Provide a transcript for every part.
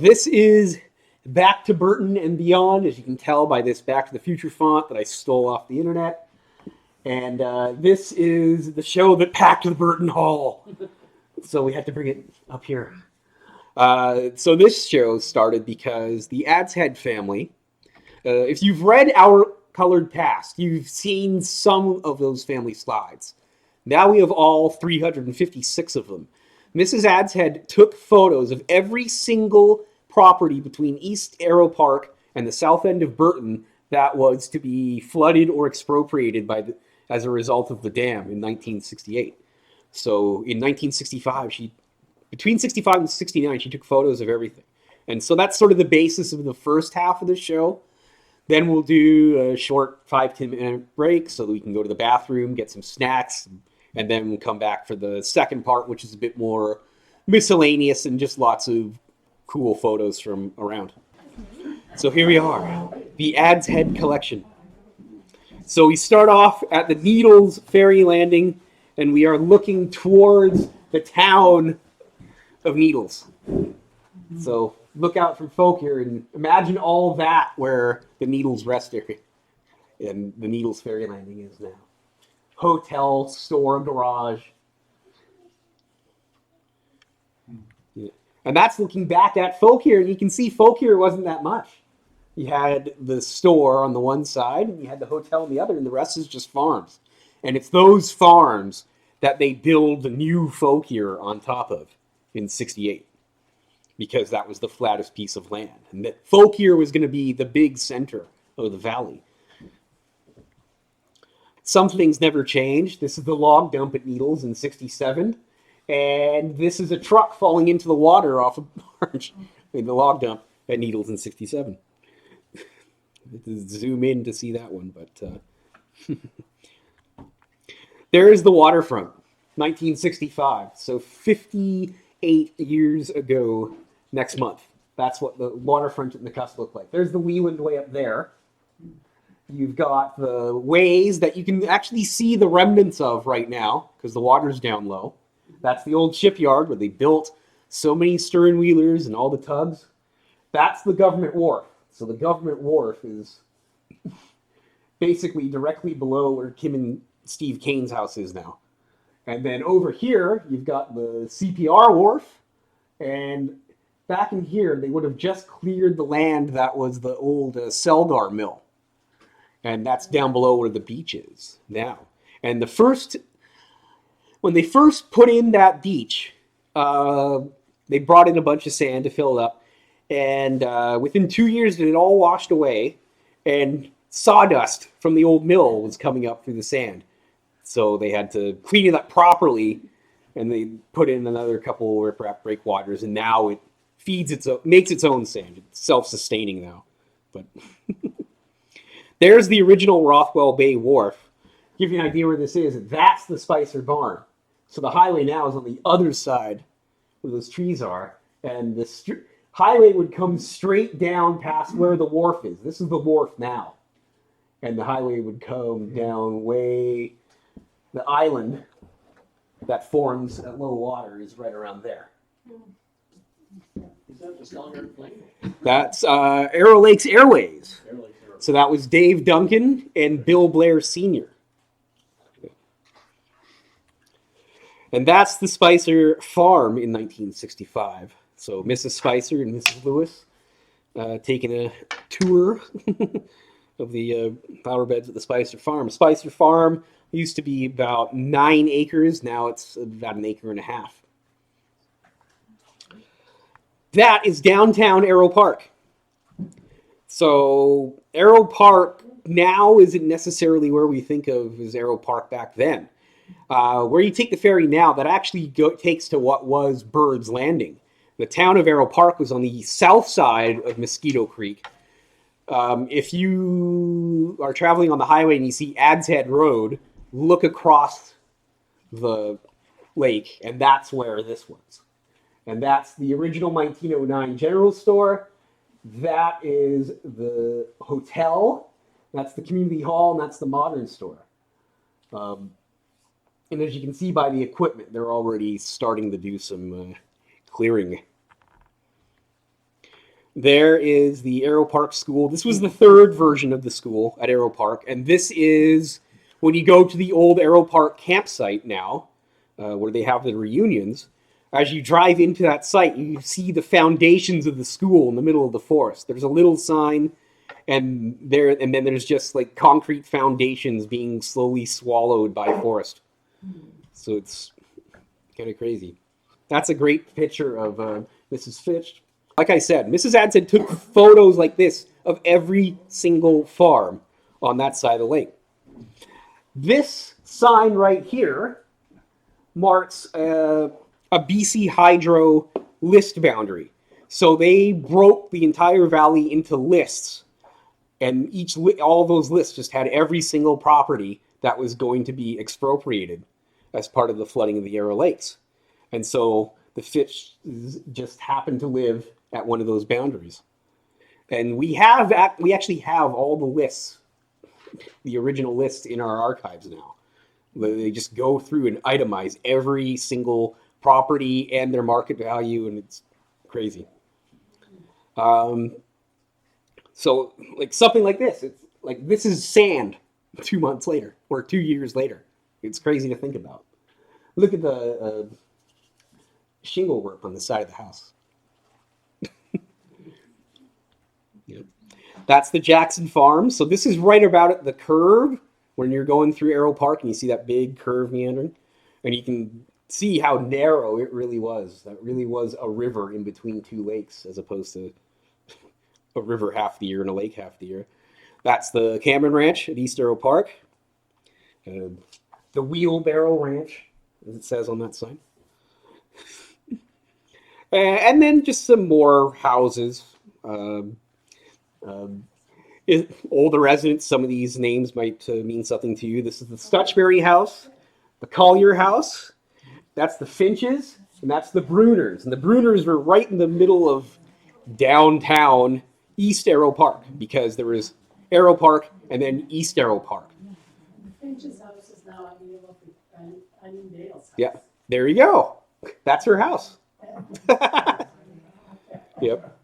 This is Back to Burton and Beyond, as you can tell by this Back to the Future font that I stole off the internet. And this is the show that packed the Burton Hall. So we had to bring it up here. So this show started because the Adshead family, if you've read Our Colored Past, you've seen some of those family slides. Now we have all 356 of them. Mrs. Adshead took photos of every single property between East Arrow Park and the south end of Burton that was to be flooded or expropriated as a result of the dam in 1968. So in 1965, between 65 and 69, she took photos of everything. And so that's sort of the basis of the first half of the show. Then we'll do a short 5-10 minute break so that we can go to the bathroom, get some snacks, and then we'll come back for the second part, which is a bit more miscellaneous and just lots of cool photos from around. So here we are, the Adshead Collection. So we start off at the Needles Ferry Landing, and we are looking towards the town of Needles. So look out from folk here and imagine all that where the Needles rest area and the Needles Ferry Landing is now. Hotel, store, garage. Yeah. And that's looking back at folk here, and you can see folk here wasn't that much. You had the store on the one side, and you had the hotel on the other, and the rest is just farms. And it's those farms that they build the new folk here on top of in 68, because that was the flattest piece of land. And that folk here was going to be the big center of the valley. Some things never changed. This is the log dump at Needles in 67. And this is a truck falling into the water off a barge in the log dump at Needles in 67. Zoom in to see that one, but there is the waterfront, 1965. So 58 years ago next month. That's what the waterfront at Nakusp looked like. There's the Leland Way up there. You've got the ways that you can actually see the remnants of right now because the water's down low. That's the old shipyard where they built so many stern wheelers and all the tugs. That's the government wharf. So the government wharf is basically directly below where Kim and Steve Kane's house is now. And then over here, you've got the CPR wharf. And back in here, they would have just cleared the land that was the old Selgar mill. And that's down below where the beach is now. And when they first put in that beach, they brought in a bunch of sand to fill it up. And within 2 years, it had all washed away. And sawdust from the old mill was coming up through the sand. So they had to clean it up properly. And they put in another couple of riprap breakwaters. And now it makes its own sand. It's self-sustaining now. But there's the original Rothwell Bay Wharf. Give you an idea where this is. That's the Spicer Barn. So the highway now is on the other side where those trees are. And the highway would come straight down past where the wharf is. This is the wharf now. And the highway would come down way... The island that forms at low water is right around there. Is that the Stalgard plane? That's Arrow Lakes Airways. So that was Dave Duncan and Bill Blair Sr. And that's the Spicer farm in 1965. So Mrs. Spicer and Mrs. Lewis taking a tour of the flower beds at the Spicer farm. Spicer farm used to be about 9 acres. Now it's about 1.5 acres. That is downtown Arrow Park. So Arrow Park now isn't necessarily where we think of as Arrow Park back then. Where you take the ferry now, that actually takes to what was Bird's Landing. The town of Arrow Park was on the south side of Mosquito Creek. If you are traveling on the highway and you see Adshead Road, look across the lake, and that's where this was. And that's the original 1909 general store. That is the hotel. That's the community hall, and that's the modern store. And as you can see by the equipment, they're already starting to do some clearing. There is the Arrow Park School. This was the third version of the school at Arrow Park. And this is when you go to the old Arrow Park campsite now, where they have the reunions. As you drive into that site, you see the foundations of the school in the middle of the forest. There's a little sign, and then there's just like concrete foundations being slowly swallowed by forest. So it's kind of crazy. That's a great picture of Mrs. Fitch. Like I said, Mrs. Adshead took photos like this of every single farm on that side of the lake. This sign right here marks a BC Hydro list boundary. So they broke the entire valley into lists, and all those lists just had every single property that was going to be expropriated as part of the flooding of the Arrow Lakes. And so the Fitch just happened to live at one of those boundaries. And we actually have all the lists, the original lists in our archives now. They just go through and itemize every single property and their market value, and it's crazy. So like something like this, it's like this is sand 2 months later or 2 years later. It's crazy to think about. Look at the shingle work on the side of the house. Yep. That's the Jackson Farm. So this is right about at the curve when you're going through Arrow Park and you see that big curve meandering. And you can see how narrow it really was. That really was a river in between two lakes as opposed to a river half the year and a lake half the year. That's the Cameron Ranch at East Arrow Park. The Wheelbarrow Ranch, as it says on that sign. And then just some more houses. Older residents, some of these names might mean something to you. This is the Stutchberry House, the Collier House, that's the Finches, and that's the Bruners. And the Bruners were right in the middle of downtown East Arrow Park, because there was Arrow Park and then East Arrow Park. The Finch's house is now Eileen Dale's house. Yeah, there you go. That's her house. Yep.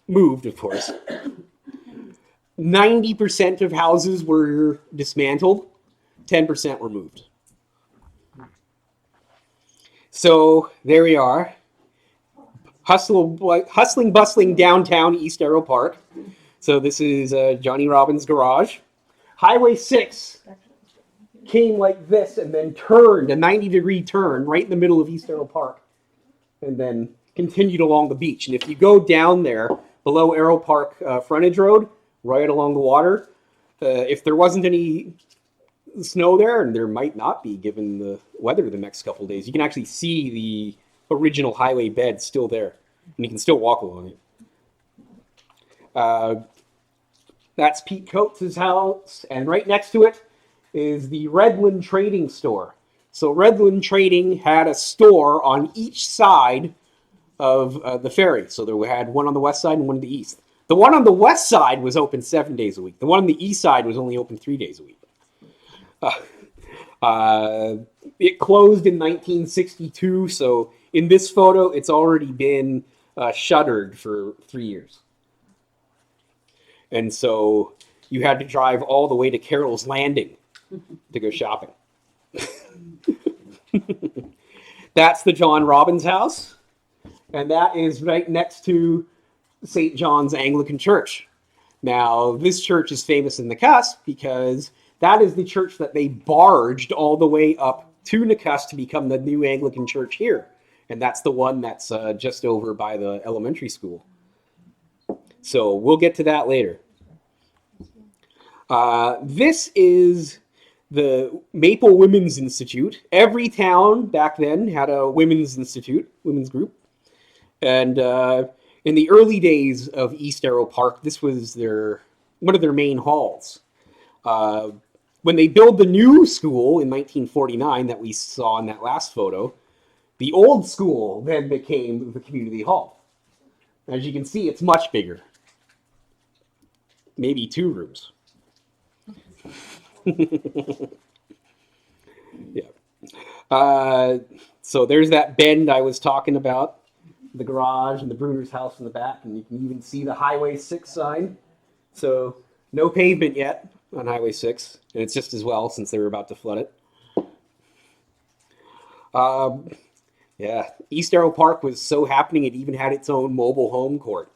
Moved, of course. 90% of houses were dismantled, 10% were moved. So there we are. Hustling, bustling downtown East Arrow Park. So this is Johnny Robbins' garage. Highway 6 came like this and then turned, a 90-degree turn, right in the middle of East Arrow Park, and then continued along the beach. And if you go down there, below Arrow Park frontage road, right along the water, if there wasn't any snow there, and there might not be given the weather the next couple of days, you can actually see the original highway bed still there, and you can still walk along it. That's Pete Coates' house, and right next to it is the Redland Trading Store. So Redland Trading had a store on each side of the ferry. So they had one on the west side and one on the east. The one on the west side was open 7 days a week. The one on the east side was only open 3 days a week. It closed in 1962, so in this photo, it's already been shuttered for 3 years. And so you had to drive all the way to Carroll's Landing to go shopping. That's the John Robbins house, and that is right next to St. John's Anglican Church. Now, this church is famous in Nakusp because that is the church that they barged all the way up to Nakusp to become the new Anglican church here. And that's the one that's just over by the elementary school. So we'll get to that later. This is the Maple Women's Institute. Every town back then had a women's institute, women's group. And in the early days of East Arrow Park, this was one of their main halls. When they built the new school in 1949 that we saw in that last photo, the old school then became the community hall. As you can see, it's much bigger. Maybe 2 rooms. Yeah. So there's that bend I was talking about. the garage and the Bruner's house in the back, and you can even see the Highway 6 sign. So no pavement yet on Highway 6, and it's just as well since they were about to flood it. Yeah, East Arrow Park was so happening it even had its own mobile home court.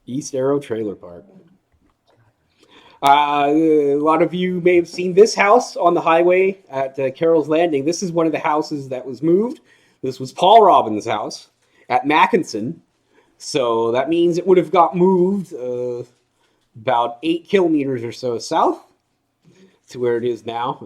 East Arrow Trailer Park. A lot of you may have seen this house on the highway at Carroll's Landing. This is one of the houses that was moved. This was Paul Robbins' house at Mackinson. So that means it would have got moved about 8 kilometers or so south to where it is now.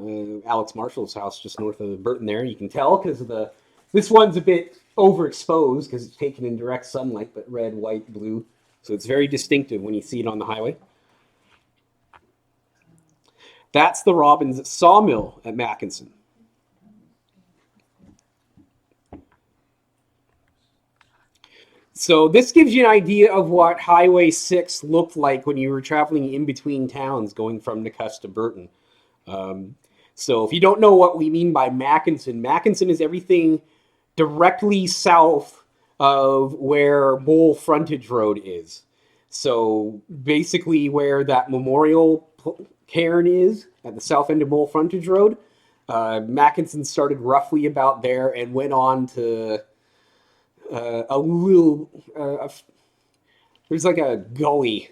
Alex Marshall's house just north of Burton there. You can tell because of this one's a bit overexposed because it's taken in direct sunlight, but red, white, blue. So it's very distinctive when you see it on the highway. That's the Robbins sawmill at Mackinson. So this gives you an idea of what Highway 6 looked like when you were traveling in between towns going from Nakusp to Burton. So if you don't know what we mean by Mackinson, Mackinson is everything directly south of where Mole Frontage Road is. So basically where that memorial cairn is at the south end of Mole Frontage Road, Mackinson started roughly about there and went on to there's like a gully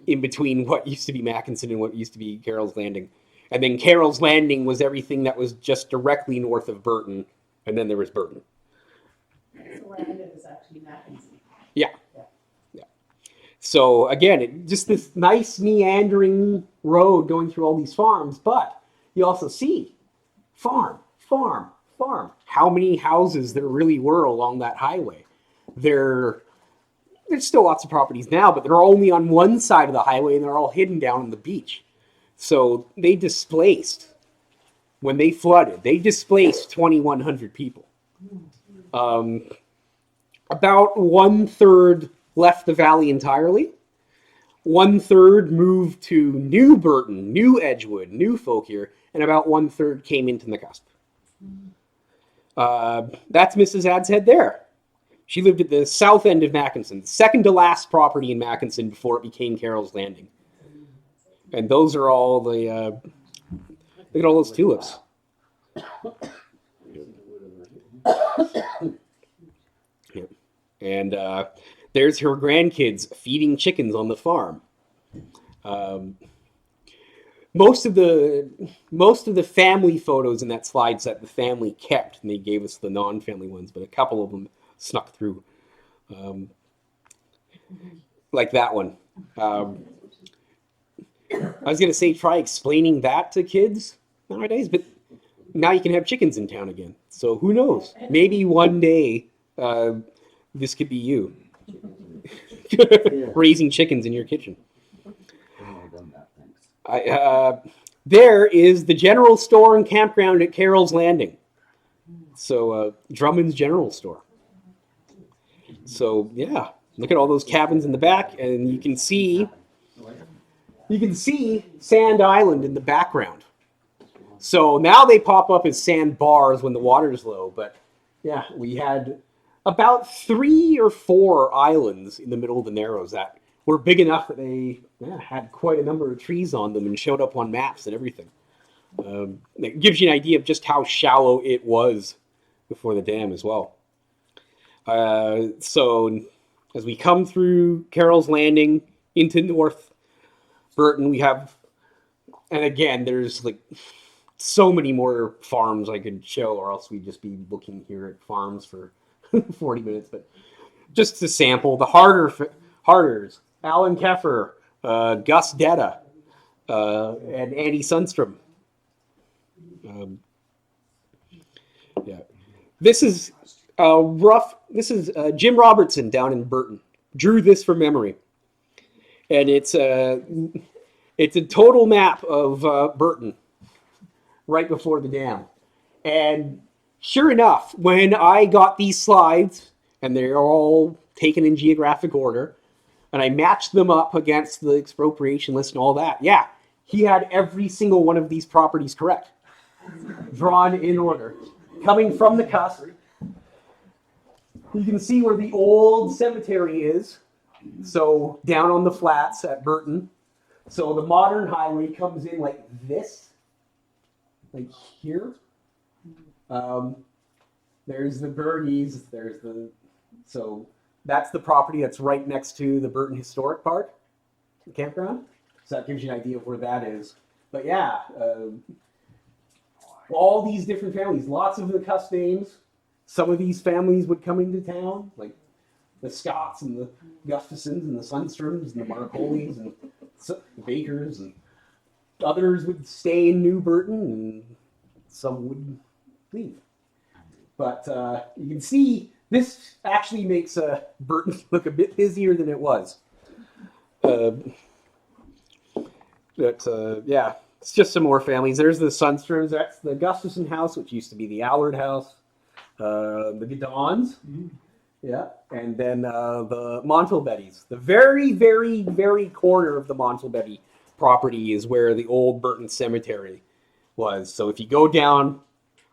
in between what used to be Mackinson and what used to be Carroll's Landing. And then Carroll's Landing was everything that was just directly north of Burton, and then there was Burton. So where I live is actually Mackinson. Yeah. So again, just this nice meandering road going through all these farms, but you also see farm. How many houses there really were along that highway. There's still lots of properties now, but they're only on one side of the highway and they're all hidden down on the beach. So they displaced, when they flooded, they displaced 2,100 people. About 1/3 left the valley entirely. 1/3 moved to New Burton, New Edgewood, New Fauquier, and about 1/3 came into Nakusp. That's Mrs. Adshead there. She lived at the south end of Mackinson, second to last property in Mackinson before it became Carroll's Landing. And those are all the, look at all those tulips. Yeah. And there's her grandkids feeding chickens on the farm. Most of the family photos in that slide set the family kept, and they gave us the non-family ones, but a couple of them snuck through, like that one. I was going to say try explaining that to kids nowadays, but now you can have chickens in town again. So who knows? Maybe one day this could be you. Raising chickens in your kitchen. There is the general store and campground at Carroll's Landing. So Drummond's General Store. So yeah, look at all those cabins in the back, and you can see Sand Island in the background. So now they pop up as sand bars when the water's low, but yeah, we had about 3 or 4 islands in the middle of the Narrows that were big enough that they had quite a number of trees on them and showed up on maps and everything. It gives you an idea of just how shallow it was before the dam as well. So as we come through Carroll's Landing into North Burton, we have, and again, there's like so many more farms I could show, or else we'd just be looking here at farms for 40 minutes. But just to sample, the Harders, Alan Keffer, Gus Detta, and Andy Sundstrom. This is Jim Robertson down in Burton. Drew this from memory. And it's a total map of Burton right before the dam. And sure enough, when I got these slides, and they're all taken in geographic order, and I matched them up against the expropriation list and all that, yeah, he had every single one of these properties correct, drawn in order. coming from the cusp, you can see where the old cemetery is. So down on the flats at Burton. So the modern highway comes in like this, like here. There's the Birdies. So that's the property that's right next to the Burton Historic Park, the campground. So that gives you an idea of where that is. But yeah, all these different families, lots of the cusp names. Some of these families would come into town, like the Scotts and the Gustafsons and the Sunstroms and the Marcolis and the Bakers, and others would stay in New Burton and some would leave. But you can see this actually makes Burton look a bit busier than it was. Yeah, it's just some more families. There's the Sunstroms. That's the Gustafson house, which used to be the Allard house. The Godons. Yeah, and then the Montalbettys. The very, very, very corner of the Montalbetty property is where the old Burton Cemetery was. So if you go down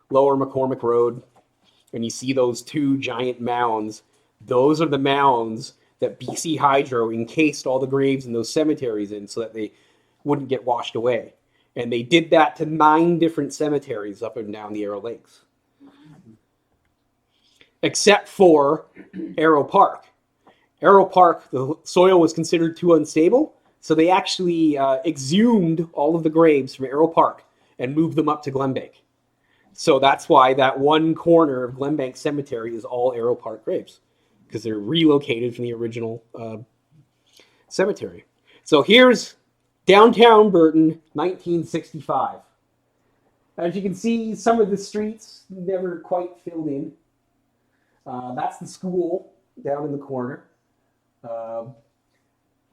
Lower McCormick Road and you see those two giant mounds, those are the mounds that BC Hydro encased all the graves in those cemeteries in so that they wouldn't get washed away. And they did that to 9 different cemeteries up and down the Arrow Lakes. Except for Arrow Park. Arrow Park, the soil was considered too unstable, so they actually exhumed all of the graves from Arrow Park and moved them up to Glenbank. So that's why that one corner of Glenbank Cemetery is all Arrow Park graves, because they're relocated from the original cemetery. So here's downtown Burton, 1965. As you can see, some of the streets never quite filled in. That's the school down in the corner.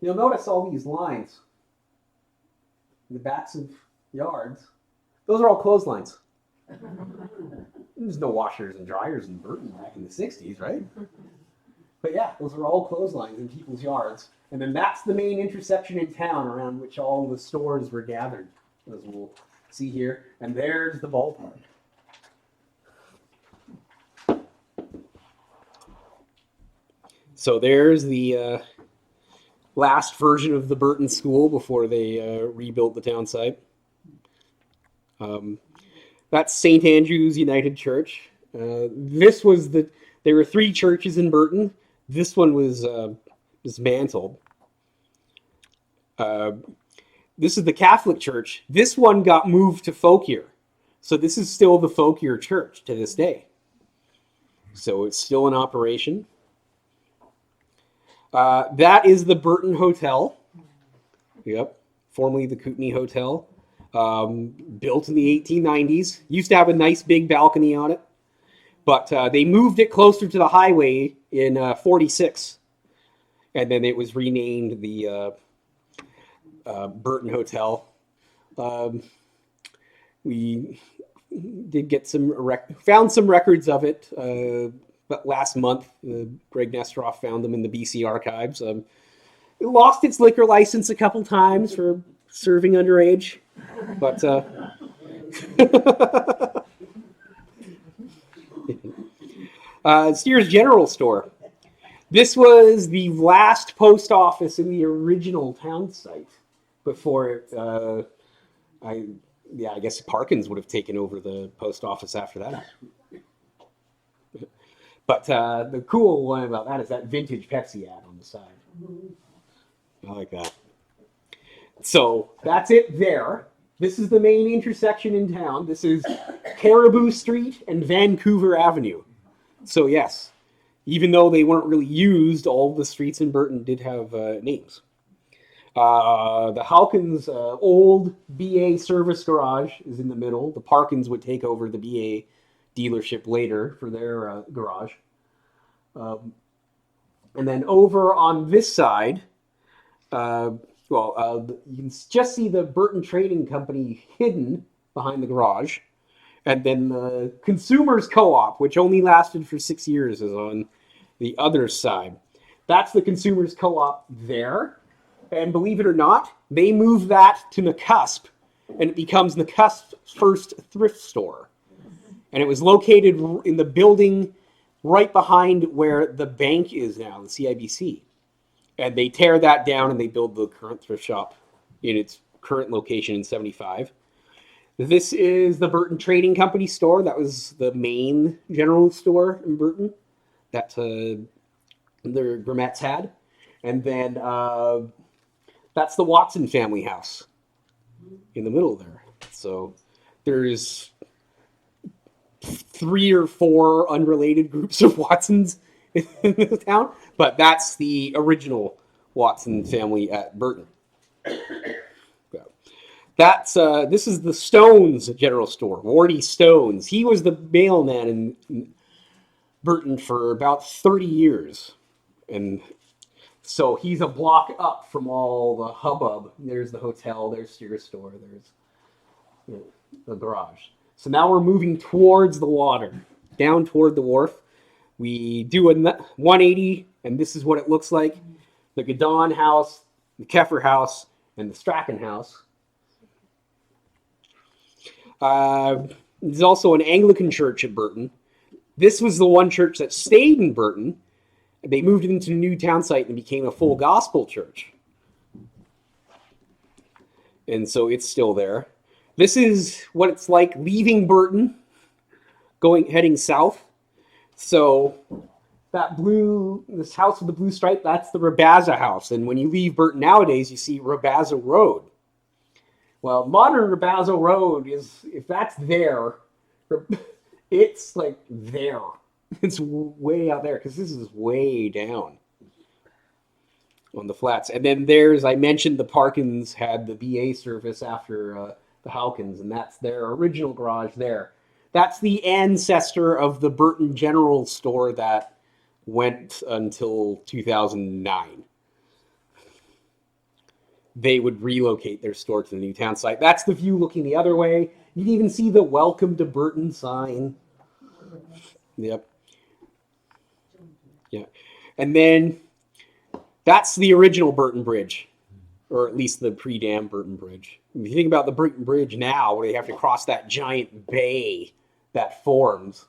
You'll notice all these lines in the backs of yards. Those are all clotheslines. There's no washers and dryers in Burton back in the 60s, right? But yeah, those are all clotheslines in people's yards. And then that's the main intersection in town around which all the stores were gathered, as we'll see here. And there's the ballpark. So there's the last version of the Burton School before they rebuilt the town site. That's St. Andrew's United Church. There were 3 churches in Burton. This one was dismantled. This is the Catholic Church. This one got moved to Fauquier. So this is still the Fauquier Church to this day. So it's still in operation. That is the Burton Hotel. Yep. Formerly the Kootenai Hotel. Built in the 1890s. Used to have a nice big balcony on it. But they moved it closer to the highway in 46. And then it was renamed the Burton Hotel. We did get found some records of it. But last month, Greg Nesteroff found them in the BC archives. It lost its liquor license a couple times for serving underage, but Sears General Store. This was the last post office in the original town site before I guess Parkins would have taken over the post office after that. But the cool one about that is that vintage Pepsi ad on the side. I like that. So that's it there. This is the main intersection in town. This is Caribou Street and Vancouver Avenue. So yes, even though they weren't really used, all the streets in Burton did have names. The Halkins old BA service garage is in the middle. The Parkins would take over the BA dealership later for their garage. And then over on this side, you can just see the Burton Trading Company hidden behind the garage. And then the Consumers Co-op, which only lasted for 6 years, is on the other side. That's the Consumers Co-op there. And believe it or not, they moved that to Nakusp, and it becomes Nakusp's first thrift store. And it was located in the building right behind where the bank is now, the CIBC. And they tear that down and they build the current thrift shop in its current location in 75. This is the Burton Trading Company store. That was the main general store in Burton that the Grimettes had. And then that's the Watson family house in the middle there. So there's 3 or 4 unrelated groups of Watsons in the town, but that's the original Watson family at Burton. This is the Stones general store, Wardy Stones. He was the mailman in Burton for about 30 years. And so he's a block up from all the hubbub. There's the hotel, there's Steer's store, there's the garage. So now we're moving towards the water, down toward the wharf. We do a 180, and this is what it looks like. The Gadon house, the Keffer house, and the Strachan house. There's also an Anglican church at Burton. This was the one church that stayed in Burton. They moved into a new town site and became a full gospel church. And so it's still there. This is what it's like leaving Burton, heading south. So this house with the blue stripe, that's the Rabaza house. And when you leave Burton nowadays, you see Rabaza Road. Well, modern Rabaza Road if that's there, it's like there. It's way out there because this is way down on the flats. And then I mentioned the Parkins had the BA service after the Hawkins, and that's their original garage there. That's the ancestor of the Burton General Store that went until 2009. They would relocate their store to the new town site. That's the view looking the other way. You can even see the Welcome to Burton sign. Yep. Yeah. And then that's the original Burton Bridge, or at least the pre-dam Burton Bridge. If you think about the Burton Bridge now, where they have to cross that giant bay that forms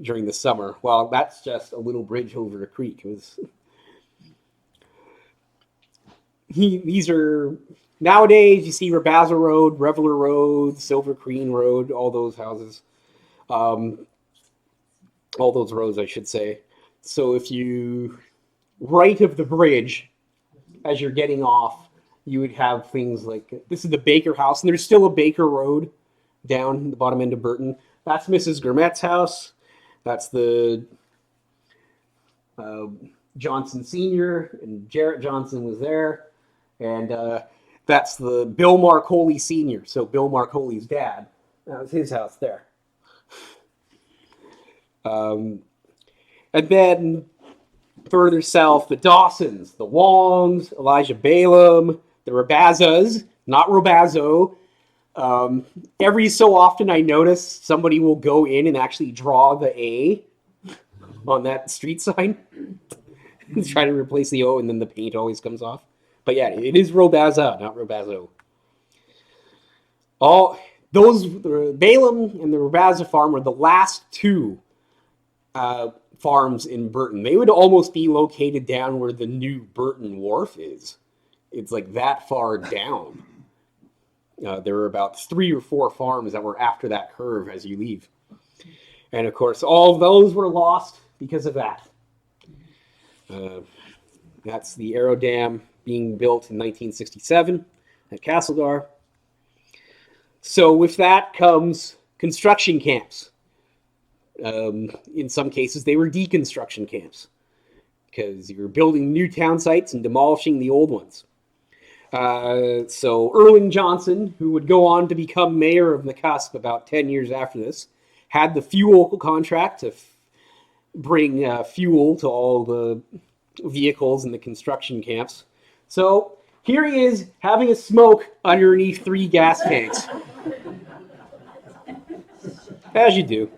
during the summer, well, that's just a little bridge over a creek. These are, nowadays, you see Rabaza Road, Reveler Road, Silver Crean Road, all those houses. All those roads, I should say. So if you, right of the bridge, as you're getting off, you would have things like, this is the Baker house, and there's still a Baker Road down the bottom end of Burton. That's Mrs. Grimette's house. That's the Johnson Sr., and Jarrett Johnson was there. And that's the Bill Marcoli Sr., so Bill Marcoli's dad. That was his house there. And then further south, the Dawsons, the Wongs, Elijah Balaam, the Rabazas, not Robazo. Every so often I notice somebody will go in and actually draw the A on that street sign. Try to replace the O, and then the paint always comes off. But yeah, it is Robaza, not Robazo. The Balaam and the Rabaza farm were the last two farms in Burton. They would almost be located down where the new Burton Wharf is. It's like that far down. There were about 3 or 4 farms that were after that curve as you leave. And of course, all of those were lost because of that. That's the Arrow Dam being built in 1967 at Castlegar. So with that comes construction camps. In some cases, they were deconstruction camps because you were building new town sites and demolishing the old ones. So Erling Johnson, who would go on to become mayor of Nakusp about 10 years after this, had the fuel contract to bring fuel to all the vehicles in the construction camps. So here he is having a smoke underneath 3 gas tanks. As you do.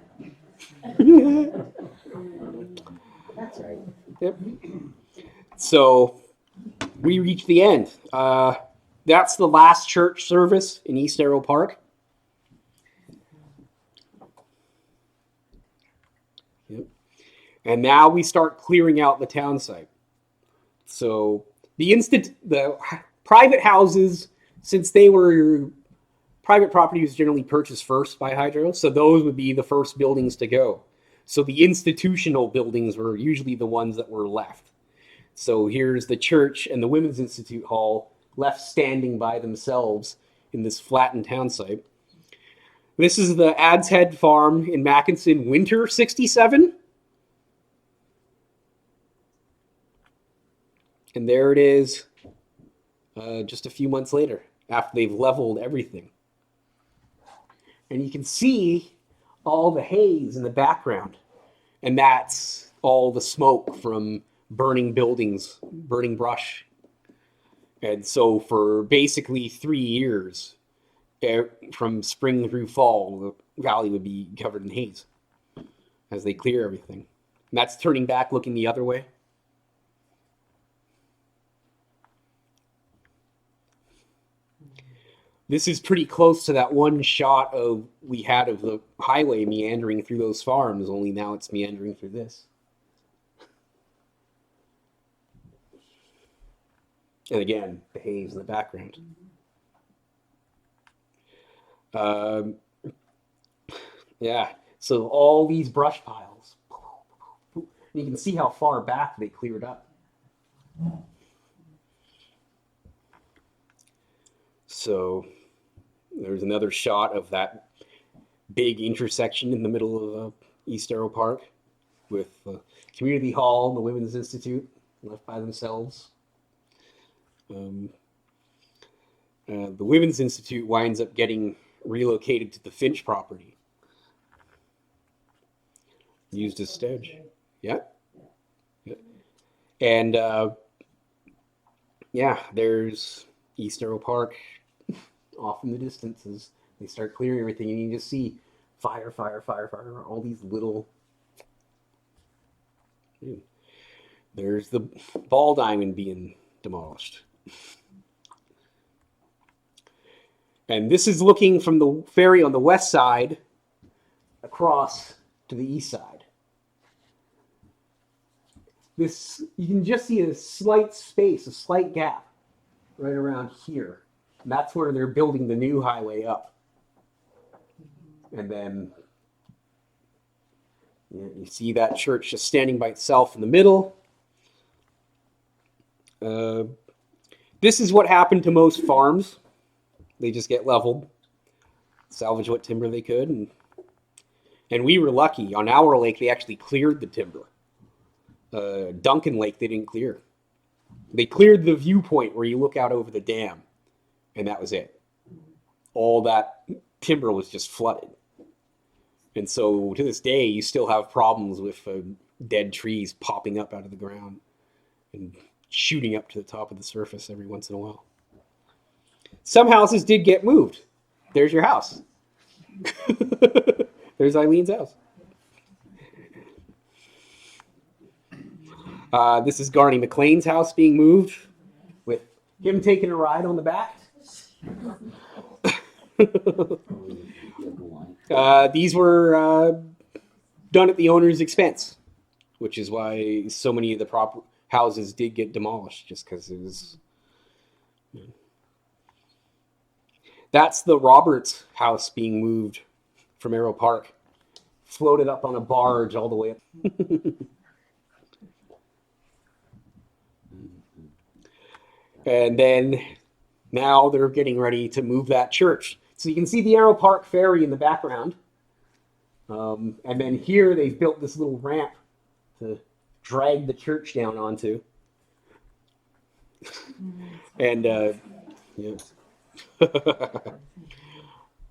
That's right. Yep. So we reach the end. That's the last church service in East Arrow Park. And now we start clearing out the town site. So the private houses, since they were private property, was generally purchased first by Hydro, so those would be the first buildings to go. So the institutional buildings were usually the ones that were left. So here's the church and the Women's Institute Hall left standing by themselves in this flattened town site. This is the Adshead farm in Mackinson, winter 67. And there it is just a few months later, after they've leveled everything. And you can see all the haze in the background. And that's all the smoke from burning buildings, burning brush. And so for basically 3 years, from spring through fall, the valley would be covered in haze as they clear everything. And that's turning back, looking the other way. This is pretty close to that one shot we had of the highway meandering through those farms, only now it's meandering through this. And again, the haze in the background. Yeah, so all these brush piles. You can see how far back they cleared up. So there's another shot of that big intersection in the middle of East Arrow Park with the community hall and the Women's Institute left by themselves. The Women's Institute winds up getting relocated to the Finch property. Used as stage. Yeah. And yeah, there's East Arrow Park off in the distance as they start clearing everything, and you just see fire, all these little... There's the ball diamond being demolished. And this is looking from the ferry on the west side across to the east side. This, you can just see a slight space, a slight gap right around here. And that's where they're building the new highway up. And then you see that church just standing by itself in the middle. This is what happened to most farms. They just get leveled, salvage what timber they could. And we were lucky. On our lake, they actually cleared the timber. Duncan Lake, they didn't clear. They cleared the viewpoint where you look out over the dam, and that was it. All that timber was just flooded. And so to this day, you still have problems with dead trees popping up out of the ground and shooting up to the top of the surface every once in a while. Some houses did get moved. There's your house. There's Eileen's house. This is Garney McLean's house being moved with him taking a ride on the back. These were done at the owner's expense, which is why so many of the houses did get demolished, just because it was... That's the Roberts house being moved from Arrow Park. Floated up on a barge all the way up. And then now they're getting ready to move that church. So you can see the Arrow Park ferry in the background. And then here they've built this little ramp to drag the church down onto. And yeah.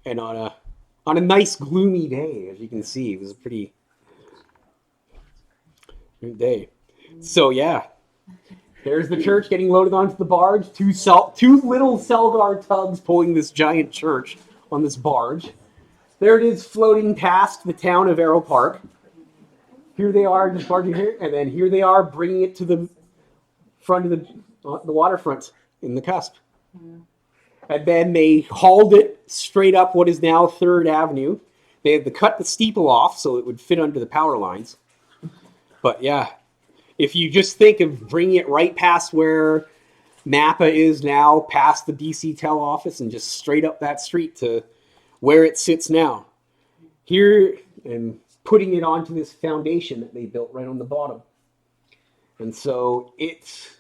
And on a nice gloomy day, as you can see, it was a pretty good day. So yeah, there's the church getting loaded onto the barge. Two little Selgar tugs pulling this giant church on this barge. There it is, floating past the town of Arrow Park. Here they are, just barging here, and then here they are, bringing it to the front of the waterfront in the cusp. And then they hauled it straight up what is now 3rd Avenue. They had to cut the steeple off so it would fit under the power lines. But yeah, if you just think of bringing it right past where Napa is now, past the DC Tel office, and just straight up that street to where it sits now. Here, and putting it onto this foundation that they built right on the bottom. And so it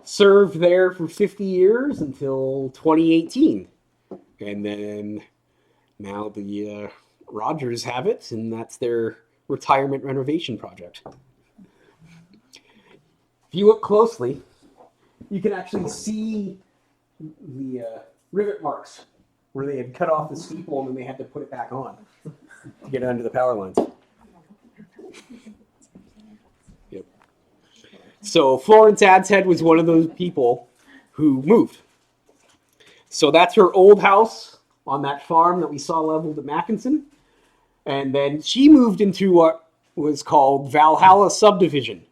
served there for 50 years until 2018. And then now the Rogers have it, and that's their retirement renovation project. If you look closely, you can actually see the rivet marks where they had cut off the steeple and then they had to put it back on to get it under the power lines. Yep. So Florence Adshead was one of those people who moved. So that's her old house on that farm that we saw leveled at Mackinson. And then she moved into what was called Valhalla Subdivision.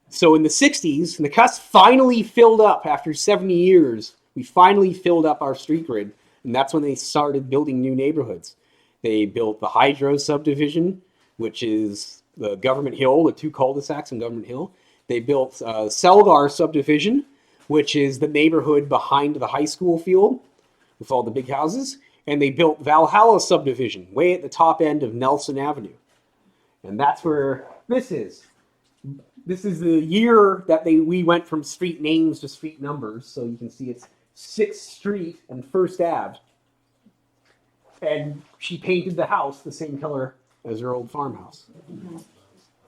So in the 60s, Nakusp finally filled up after 70 years. We finally filled up our street grid. And that's when they started building new neighborhoods. They built the Hydro Subdivision, which is the Government Hill, the 2 cul-de-sacs in Government Hill. They built Selgar Subdivision, which is the neighborhood behind the high school field with all the big houses. And they built Valhalla Subdivision, way at the top end of Nelson Avenue. And that's where this is. This is the year that we went from street names to street numbers. So you can see it's 6th Street and 1st Ave. And she painted the house the same color as her old farmhouse.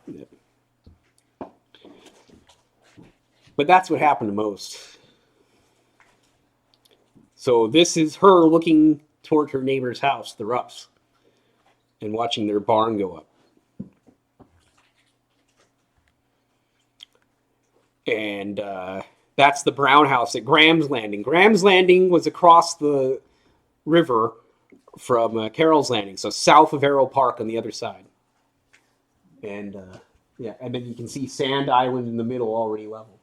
Yep. But that's what happened to most. So this is her looking toward her neighbor's house, the Ruffs, and watching their barn go up. And that's the Brown house at Graham's Landing. Graham's Landing was across the river from Carroll's Landing, so south of Arrow Park on the other side. And yeah, and then you can see Sand Island in the middle already leveled.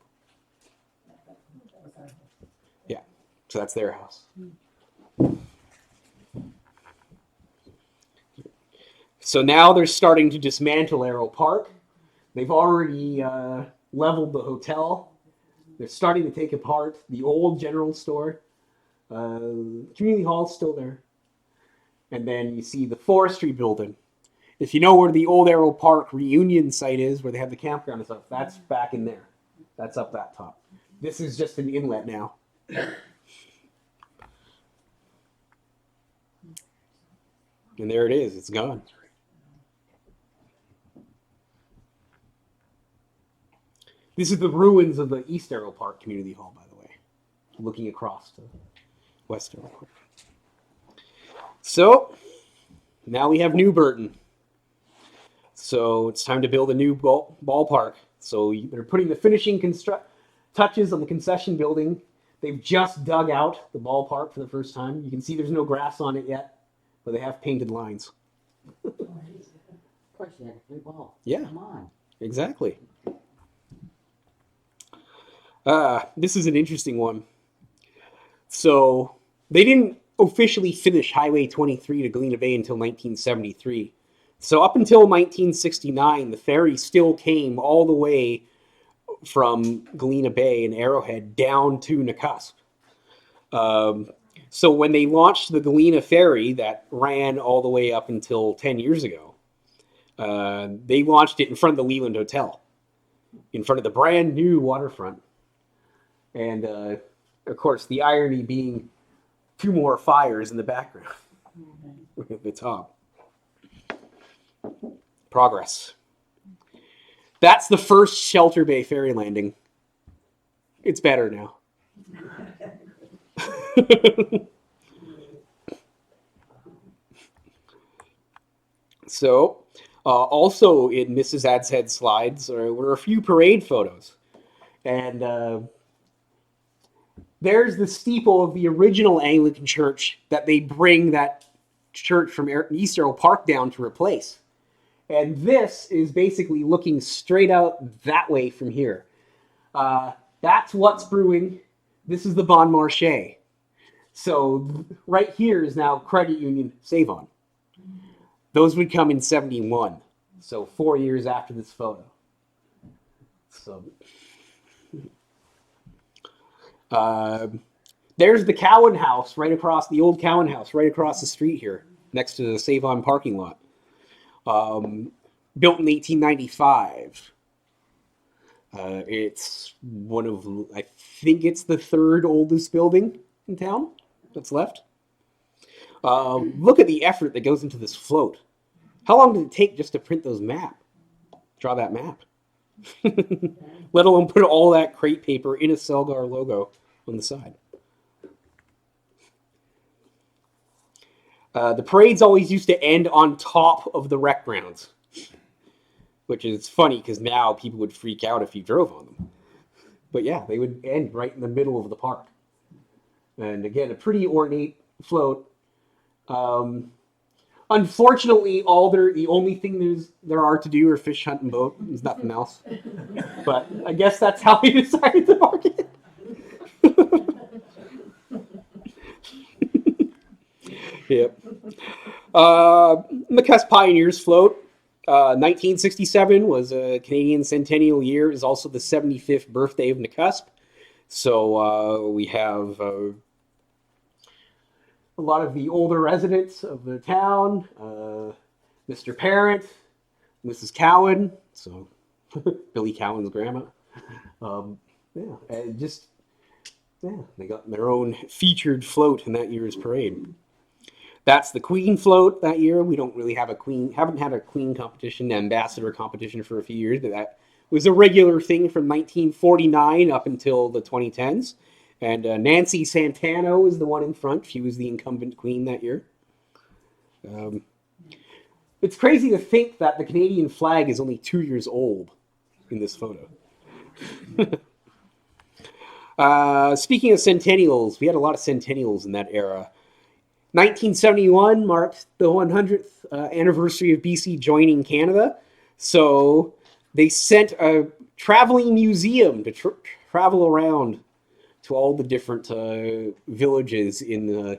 Yeah, so that's their house. So now they're starting to dismantle Arrow Park. They've already leveled the hotel. They're starting to take apart the old general store. Community hall's still there. And then you see the forestry building. If you know where the old Arrow Park reunion site is, where they have the campground and stuff, that's back in there. That's up that top. This is just an inlet now. And there it is. It's gone. This is the ruins of the East Arrow Park Community Hall, by the way, looking across to West Arrow Park. So, now we have New Burton. So, it's time to build a new ballpark. So, they're putting the finishing touches on the concession building. They've just dug out the ballpark for the first time. You can see there's no grass on it yet, but they have painted lines. Of course, you had a free ball. Yeah. Come on. Exactly. This is an interesting one. So they didn't officially finish Highway 23 to Galena Bay until 1973. So up until 1969, the ferry still came all the way from Galena Bay and Arrowhead down to Nakusp. So when they launched the Galena Ferry that ran all the way up until 10 years ago, they launched it in front of the Leland Hotel, in front of the brand new waterfront. And, of course, the irony being 2 more fires in the background at the top. Progress. That's the first Shelter Bay ferry landing. It's better now. So, also in Mrs. Adshead slides were a few parade photos. And there's the steeple of the original Anglican church that they bring that church from East Arrow Park down to replace. And this is basically looking straight out that way from here. That's what's brewing. This is the Bon Marché. So right here is now Credit Union Save-On. Those would come in 71. So 4 years after this photo. So there's the Cowan House right across the old Cowan House right across the street here, next to the Save On parking lot. Built in 1895. It's one of, I think it's the third oldest building in town that's left. Look at the effort that goes into this float. How long did it take just to print those draw that map? Let alone put all that crate paper in a Selgar logo on the side. The parades always used to end on top of the rec grounds, which is funny because now people would freak out if you drove on them. But yeah, they would end right in the middle of the park. And again, a pretty ornate float. Unfortunately, the only thing there are to do are fish, hunt, and boat. There's nothing else. But I guess that's how we decided to market it. Yep. Nakusp Pioneers float. 1967 was a Canadian centennial year. It is also the 75th birthday of Nakusp. So we have a lot of the older residents of the town, Mr. Parent, Mrs. Cowan, so Billy Cowan's grandma. They got their own featured float in that year's parade. That's the Queen float that year. We don't really have haven't had a Queen competition, ambassador competition for a few years, but that was a regular thing from 1949 up until the 2010s. And Nancy Santano is the one in front. She was the incumbent queen that year. It's crazy to think that the Canadian flag is only 2 years old in this photo. Speaking of centennials, we had a lot of centennials in that era. 1971 marked the 100th anniversary of BC joining Canada. So they sent a traveling museum to travel around to all the different villages in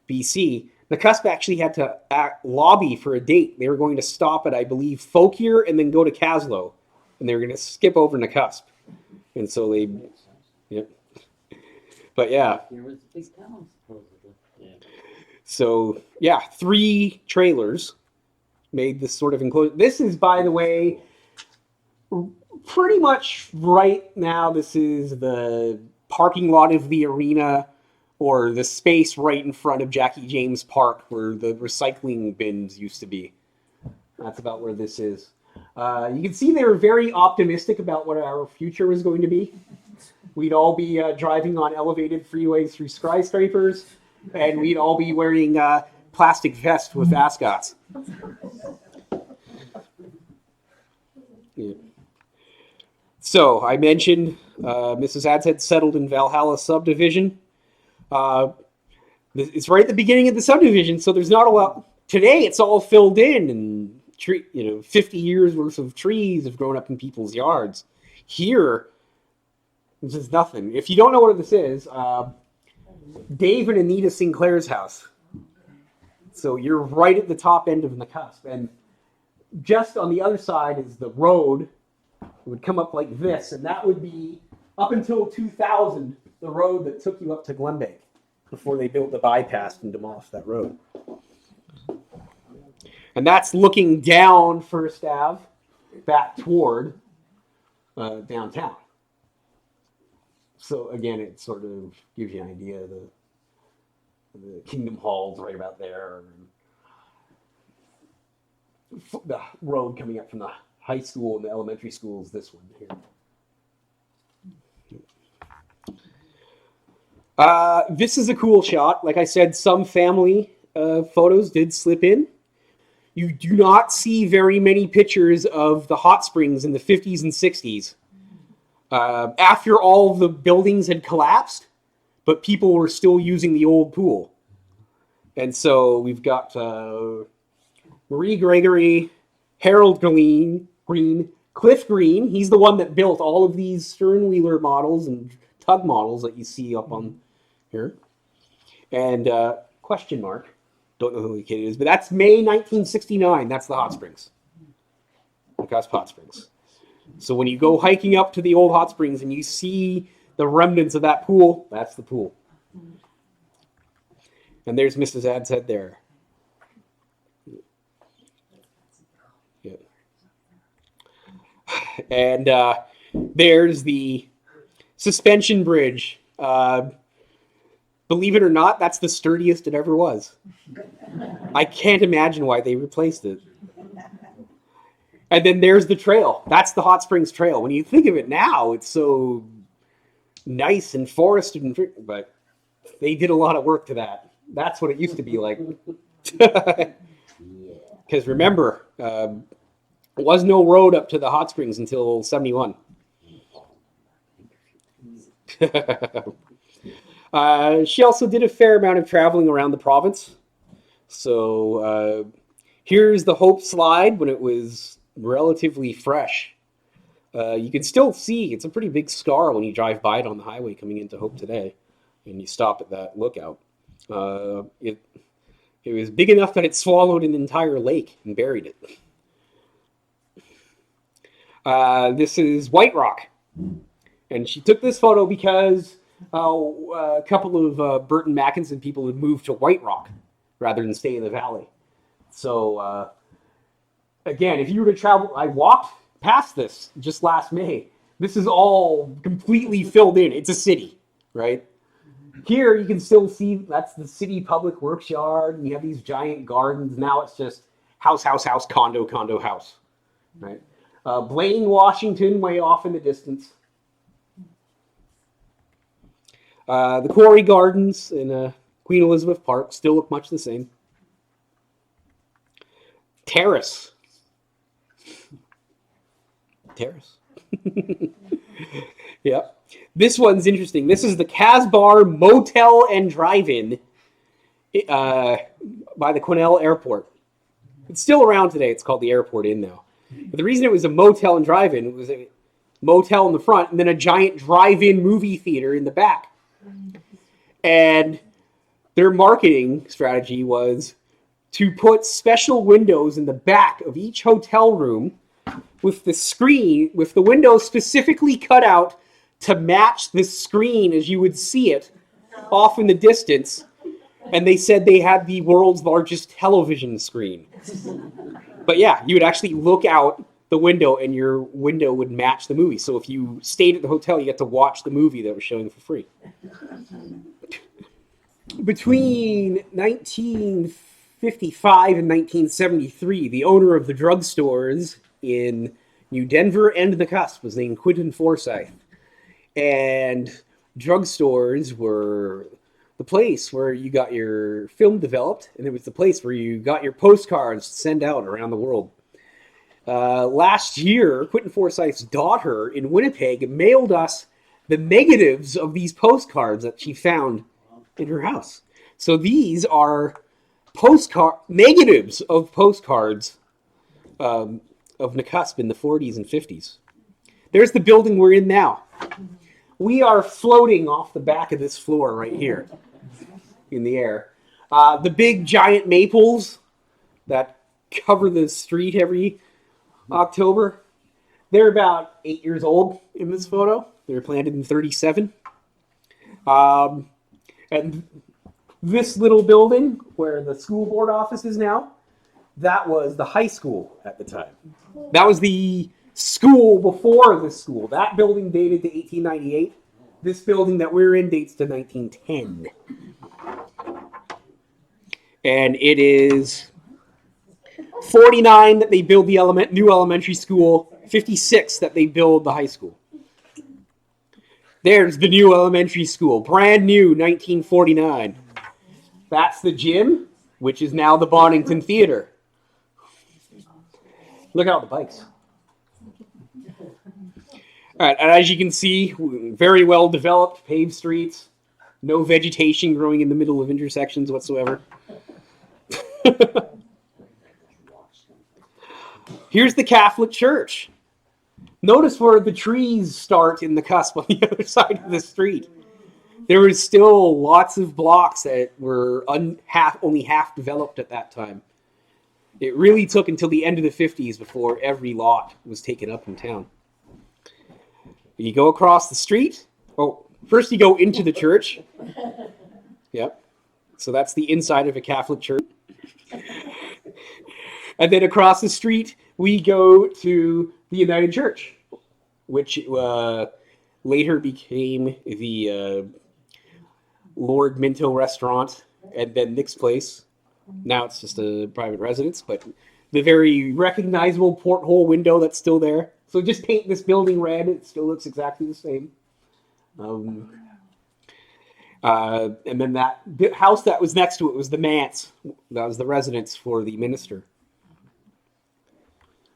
BC. Nakusp actually had to lobby for a date. They were going to stop at, I believe, Folkier and then go to Caslow. And they were going to skip over Nakusp. And so they... Yep. But yeah. Here was a big town, supposedly. Yeah. So, yeah, 3 trailers made this sort of enclosure. This is, by the way, pretty much right now, this is the parking lot of the arena or the space right in front of Jackie James Park where the recycling bins used to be. That's about where this is. You can see they were very optimistic about what our future was going to be. We'd all be driving on elevated freeways through skyscrapers, and we'd all be wearing plastic vests with ascots. Yeah. So, I mentioned Mrs. Adshead settled in Valhalla subdivision. It's right at the beginning of the subdivision, so there's not a lot. Today, it's all filled in, and 50 years worth of trees have grown up in people's yards. Here, this is nothing. If you don't know what this is, Dave and Anita Sinclair's house. So you're right at the top end of Nakusp, and just on the other side is the road. It would come up like this, and that would be, up until 2000, the road that took you up to Glenbeigh before they built the bypass and demolished that road. And that's looking down First Ave, back toward downtown. So again, it sort of gives you an idea of the Kingdom Hall's right about there. The road coming up from the high school and the elementary school is this one here. This is a cool shot. Like I said, some family photos did slip in. You do not see very many pictures of the hot springs in the 50s and 60s. After all the buildings had collapsed, but people were still using the old pool. And so we've got Marie Gregory, Harold Green, Cliff Green. He's the one that built all of these sternwheeler models and tug models that you see up on here. And question mark. Don't know who the kid is, but that's May 1969. That's the hot springs. Nakusp Hot Springs. So when you go hiking up to the old hot springs and you see the remnants of that pool, that's the pool. And there's Mrs. Adshead there. Yeah. And there's the suspension bridge. Believe it or not, that's the sturdiest it ever was. I can't imagine why they replaced it. And then there's the trail. That's the Hot Springs Trail. When you think of it now, it's so nice and forested, but they did a lot of work to that. That's what it used to be like. Because remember, there was no road up to the hot springs until 71. She also did a fair amount of traveling around the province. So here's the Hope Slide when it was relatively fresh. You can still see it's a pretty big scar when you drive by it on the highway coming into Hope today, and you stop at that lookout. It was big enough that it swallowed an entire lake and buried it. This is White Rock, and she took this photo because a couple of Burton Mackinson people had moved to White Rock rather than stay in the valley. So again, if you were to travel, I walked past this just last May. This is all completely filled in. It's a city, right? Here you can still see that's the city public works yard, and you have these giant gardens. Now it's just house, condo, house, right? Blaine, Washington, way off in the distance. The Quarry Gardens in Queen Elizabeth Park still look much the same. Terrace. Yep. This one's interesting. This is the Casbar Motel and Drive-In by the Quesnel Airport. It's still around today. It's called the Airport Inn now. But the reason it was a motel and drive-in, it was a motel in the front and then a giant drive-in movie theater in the back. And their marketing strategy was to put special windows in the back of each hotel room with the windows specifically cut out to match the screen as you would see it off in the distance. And they said they had the world's largest television screen. But yeah, you would actually look out the window and your window would match the movie. So if you stayed at the hotel, you get to watch the movie that was showing for free. Between 1955 and 1973, the owner of the drugstores in New Denver and Nakusp was named Quentin Forsyth. And drugstores were the place where you got your film developed, and it was the place where you got your postcards to send out around the world. Last year, Quentin Forsyth's daughter in Winnipeg mailed us the negatives of these postcards that she found in her house. So these are negatives of postcards of Nakusp in the 40s and 50s. There's the building we're in now. We are floating off the back of this floor right here in the air. The big giant maples that cover the street every October, they're about 8 years old in this photo. They were planted in 1937. And this little building where the school board office is now, that was the high school at the time. That was the school before this school. That building dated to 1898. This building that we're in dates to 1910. And it is 49 that they build the new elementary school, 56 that they build the high school. There's the new elementary school, brand new, 1949. That's the gym, which is now the Bonington Theater. Look at all the bikes. All right, and as you can see, very well developed, paved streets, no vegetation growing in the middle of intersections whatsoever. Here's the Catholic Church. Notice where the trees start in the cusp on the other side of the street. There was still lots of blocks that were only half developed at that time. It really took until the end of the 50s before every lot was taken up in town. You go across the street. Oh, first you go into the church. Yep. So that's the inside of a Catholic church. And then across the street, we go to the United Church, which later became the Lord Minto restaurant and then Nick's Place. Now it's just a private residence, but the very recognizable porthole window that's still there. So just paint this building red, it still looks exactly the same. And then that house that was next to it was the manse. That was the residence for the minister.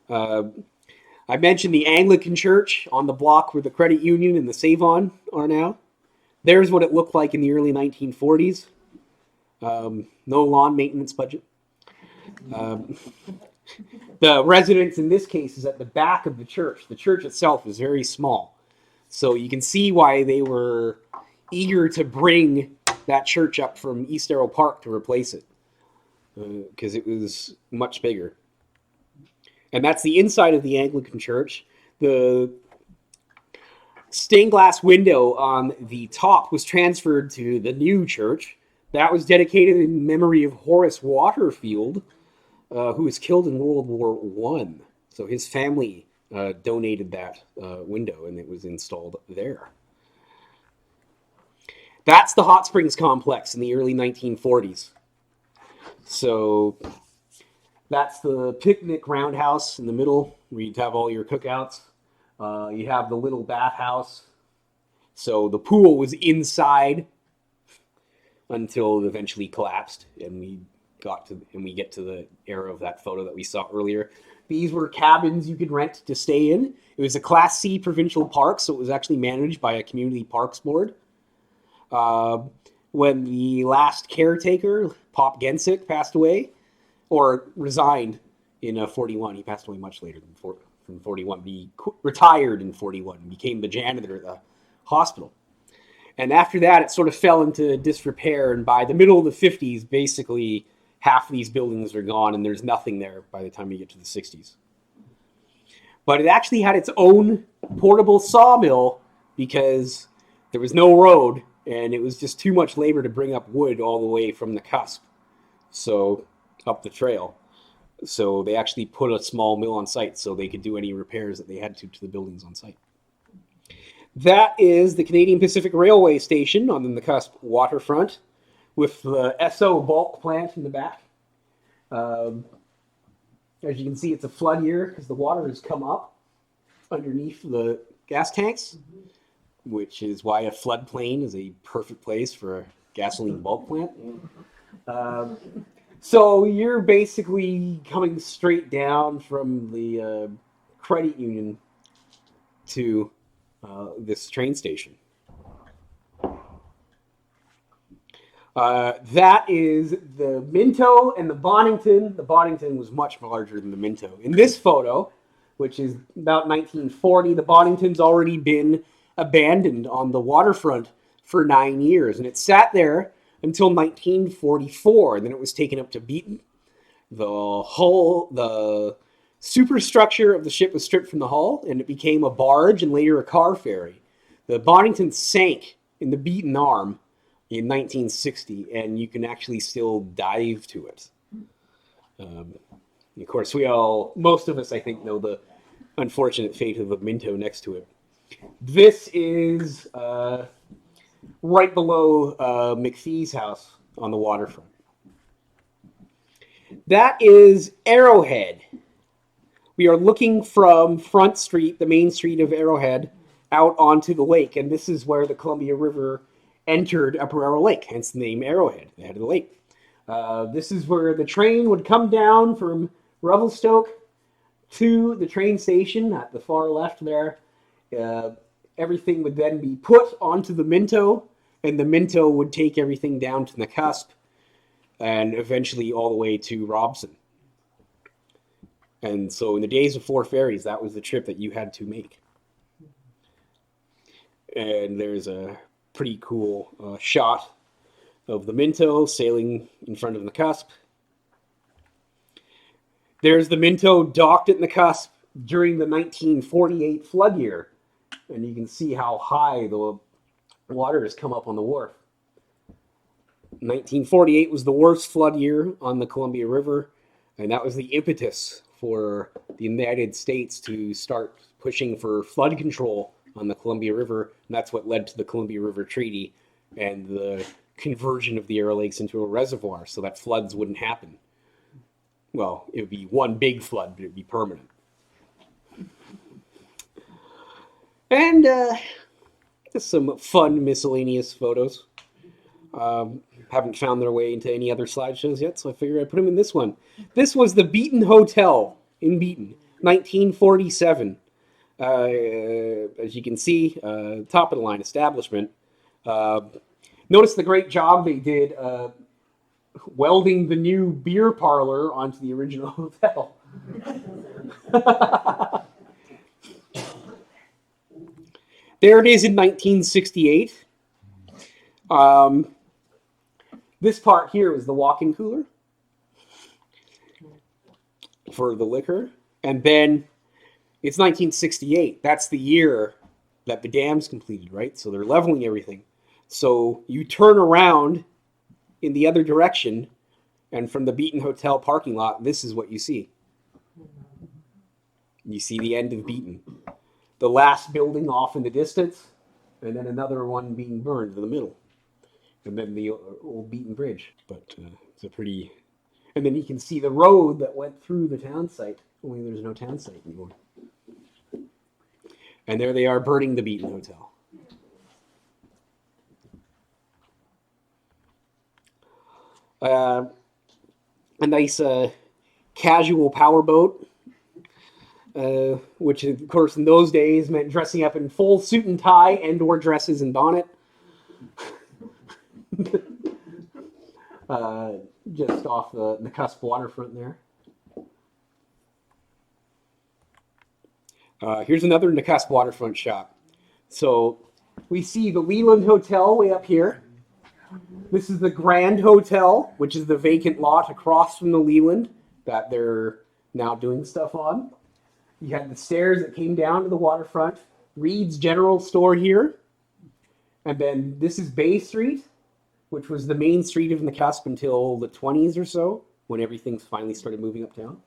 I mentioned the Anglican church on the block where the credit union and the Save-On are now. There's what it looked like in the early 1940s. No lawn maintenance budget. The residence in this case is at the back of the church. The church itself is very small. So you can see why they were eager to bring that church up from East Arrow Park to replace it. Because it was much bigger. And that's the inside of the Anglican church. The stained glass window on the top was transferred to the new church. That was dedicated in memory of Horace Waterfield, who was killed in World War I. So his family donated that window, and it was installed there. That's the Hot Springs complex in the early 1940s. So that's the picnic roundhouse in the middle, where you'd have all your cookouts. You have the little bathhouse. So the pool was inside until it eventually collapsed, and we get to the era of that photo that we saw earlier. These were cabins you could rent to stay in. It was a Class C provincial park, so it was actually managed by a community parks board. When the last caretaker, Pop Gensick, passed away, or resigned in 41, he passed away much later than 41. He retired in 41 and became the janitor at the hospital. And after that, it sort of fell into disrepair, and by the middle of the 50s, basically half of these buildings are gone, and there's nothing there by the time you get to the 60s. But it actually had its own portable sawmill because there was no road, and it was just too much labor to bring up wood all the way from Nakusp, so up the trail. So they actually put a small mill on site so they could do any repairs that they had to the buildings on site. That is the Canadian Pacific Railway station on the Nakusp waterfront with the SO bulk plant in the back. As you can see, it's a flood year because the water has come up underneath the gas tanks, which is why a floodplain is a perfect place for a gasoline bulk plant. So you're basically coming straight down from the credit union to this train station. That is the Minto and the Bonington. The Bonington was much larger than the Minto. In this photo, which is about 1940, the Bonington's already been abandoned on the waterfront for 9 years, and it sat there until 1944, and then it was taken up to Beaton. The superstructure of the ship was stripped from the hull, and it became a barge and later a car ferry. The Bonington sank in the Beaton Arm in 1960, and you can actually still dive to it. Of course, most of us, I think, know the unfortunate fate of the Minto next to it. This is right below McPhee's house on the waterfront. That is Arrowhead. We are looking from Front Street, the main street of Arrowhead, out onto the lake, and this is where the Columbia River entered Upper Arrow Lake, hence the name Arrowhead, the head of the lake. This is where the train would come down from Revelstoke to the train station at the far left there. Everything would then be put onto the Minto, and the Minto would take everything down to Nakusp and eventually all the way to Robson. And so in the days before ferries, that was the trip that you had to make. And there's a pretty cool shot of the Minto sailing in front of Nakusp. There's the Minto docked at Nakusp during the 1948 flood year. and you can see how high the water has come up on the wharf. 1948 was the worst flood year on the Columbia River, and that was the impetus for the United States to start pushing for flood control on the Columbia River, and that's what led to the Columbia River Treaty and the conversion of the Arrow Lakes into a reservoir so that floods wouldn't happen. Well, it would be one big flood, but it would be permanent. And just some fun miscellaneous photos. Haven't found their way into any other slideshows yet, so I figured I'd put them in this one. This was the Beaton Hotel in Beaton, 1947. As you can see, top of the line establishment. Notice the great job they did welding the new beer parlor onto the original hotel. There it is in 1968. This part here was the walk-in cooler for the liquor. And then it's 1968. That's the year that the dam's completed, right? So they're leveling everything. So you turn around in the other direction, and from the Beaton Hotel parking lot, this is what you see. You see the end of Beaton. The last building off in the distance, and then another one being burned in the middle. And then the old Beaton Bridge. But it's a pretty... And then you can see the road that went through the town site. Only there's no town site anymore. And there they are burning the Beaton Hotel. A nice casual powerboat, which of course in those days meant dressing up in full suit and tie and or dresses and bonnet. Just off the Nakusp waterfront there. Here's another Nakusp waterfront shot. So we see the Leland Hotel way up here. This is the Grand Hotel, which is the vacant lot across from the Leland that they're now doing stuff on. You had the stairs that came down to the waterfront. Reed's General Store here. And then this is Bay Street, which was the main street of Nakusp until the 20s or so, when everything finally started moving uptown.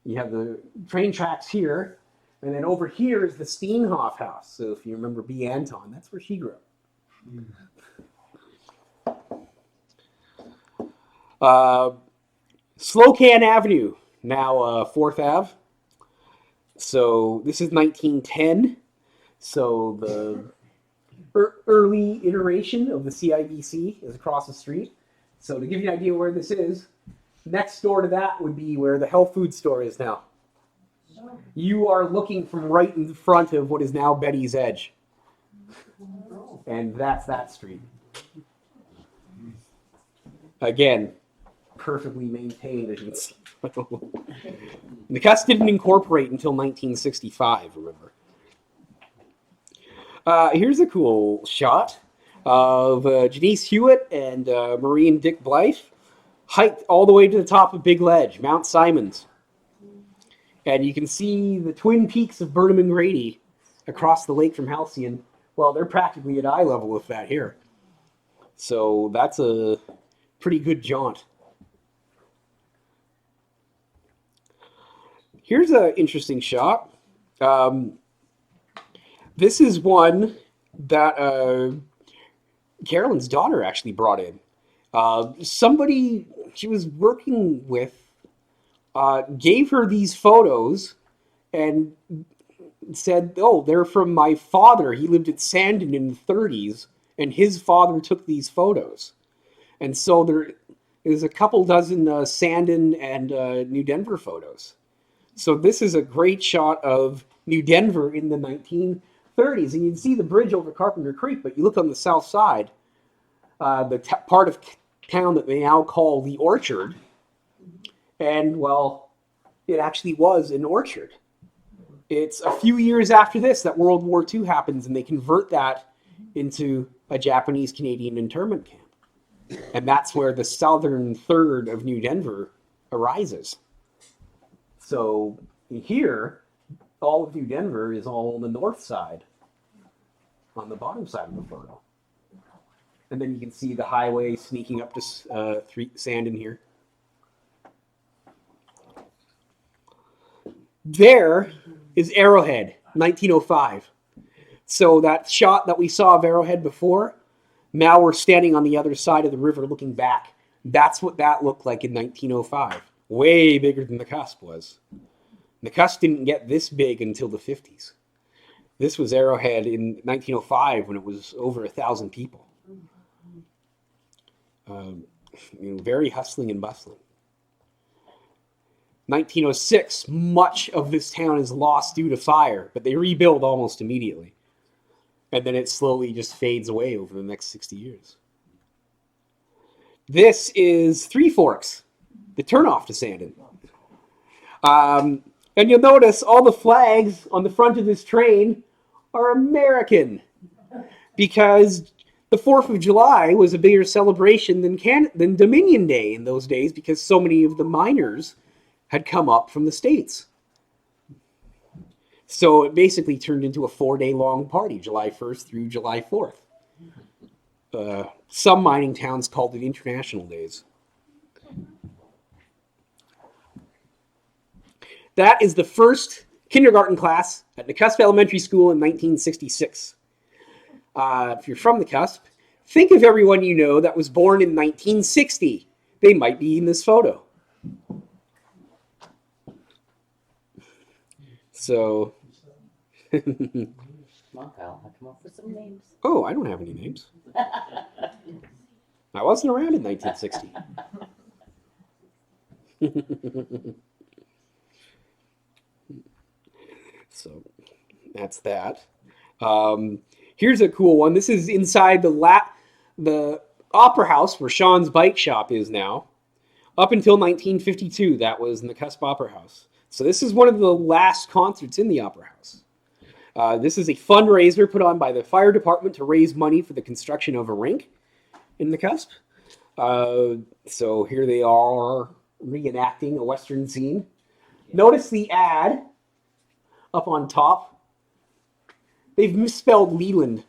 You have the train tracks here. And then over here is the Steenhoff house. So if you remember B. Anton, that's where she grew up. Slocan Avenue, now 4th Ave. So this is 1910. So the early iteration of the CIBC is across the street. So to give you an idea where this is, next door to that would be where the health food store is now. You are looking from right in front of what is now Betty's Edge. And that's that street. Again, perfectly maintained, as you can see. Nakusp didn't incorporate until 1965, remember. Here's a cool shot of Janice Hewitt and Marie and Dick Blythe hiked all the way to the top of Big Ledge, Mount Simons. And you can see the Twin Peaks of Burnham and Grady across the lake from Halcyon. Well, they're practically at eye level with that here. So that's a pretty good jaunt. Here's an interesting shot. This is one that Carolyn's daughter actually brought in. Somebody she was working with gave her these photos and said, oh, they're from my father. He lived at Sandon in the 30s, and his father took these photos. And so there is a couple dozen Sandon and New Denver photos. So this is a great shot of New Denver in the 1930s. And you can see the bridge over Carpenter Creek, but you look on the south side, the part of town that they now call the Orchard. And, well, it actually was an orchard. It's a few years after this that World War II happens, and they convert that into a Japanese-Canadian internment camp. And that's where the southern third of New Denver arises. So here, all of New Denver is all on the north side on the bottom side of the photo. And then you can see the highway sneaking up to sand in here. There is Arrowhead, 1905. So that shot that we saw of Arrowhead before, now we're standing on the other side of the river looking back. That's what that looked like in 1905. Way bigger than Nakusp was. Nakusp didn't get this big until the 50s. This was Arrowhead in 1905 when it was over 1,000 people. Very hustling and bustling. 1906, much of this town is lost due to fire, but they rebuild almost immediately. And then it slowly just fades away over the next 60 years. This is Three Forks, the turnoff to Sandon. And you'll notice all the flags on the front of this train are American, because the 4th of July was a bigger celebration than Dominion Day in those days, because so many of the miners had come up from the States. So it basically turned into a 4-day long party, July 1st through July 4th. Some mining towns called it International Days. That is the first kindergarten class at Nakusp Elementary School in 1966. If you're from Nakusp, think of everyone you know that was born in 1960. They might be in this photo. So, Come on, Kyle, I'll come up with some names. oh, I don't have any names. I wasn't around in 1960. So, that's that. Here's a cool one. This is inside the Opera House where Sean's bike shop is now. Up until 1952, that was Nakusp Opera House. So this is one of the last concerts in the Opera House. This is a fundraiser put on by the fire department to raise money for the construction of a rink in Nakusp. So here they are reenacting a Western scene. Notice the ad up on top. They've misspelled Leland.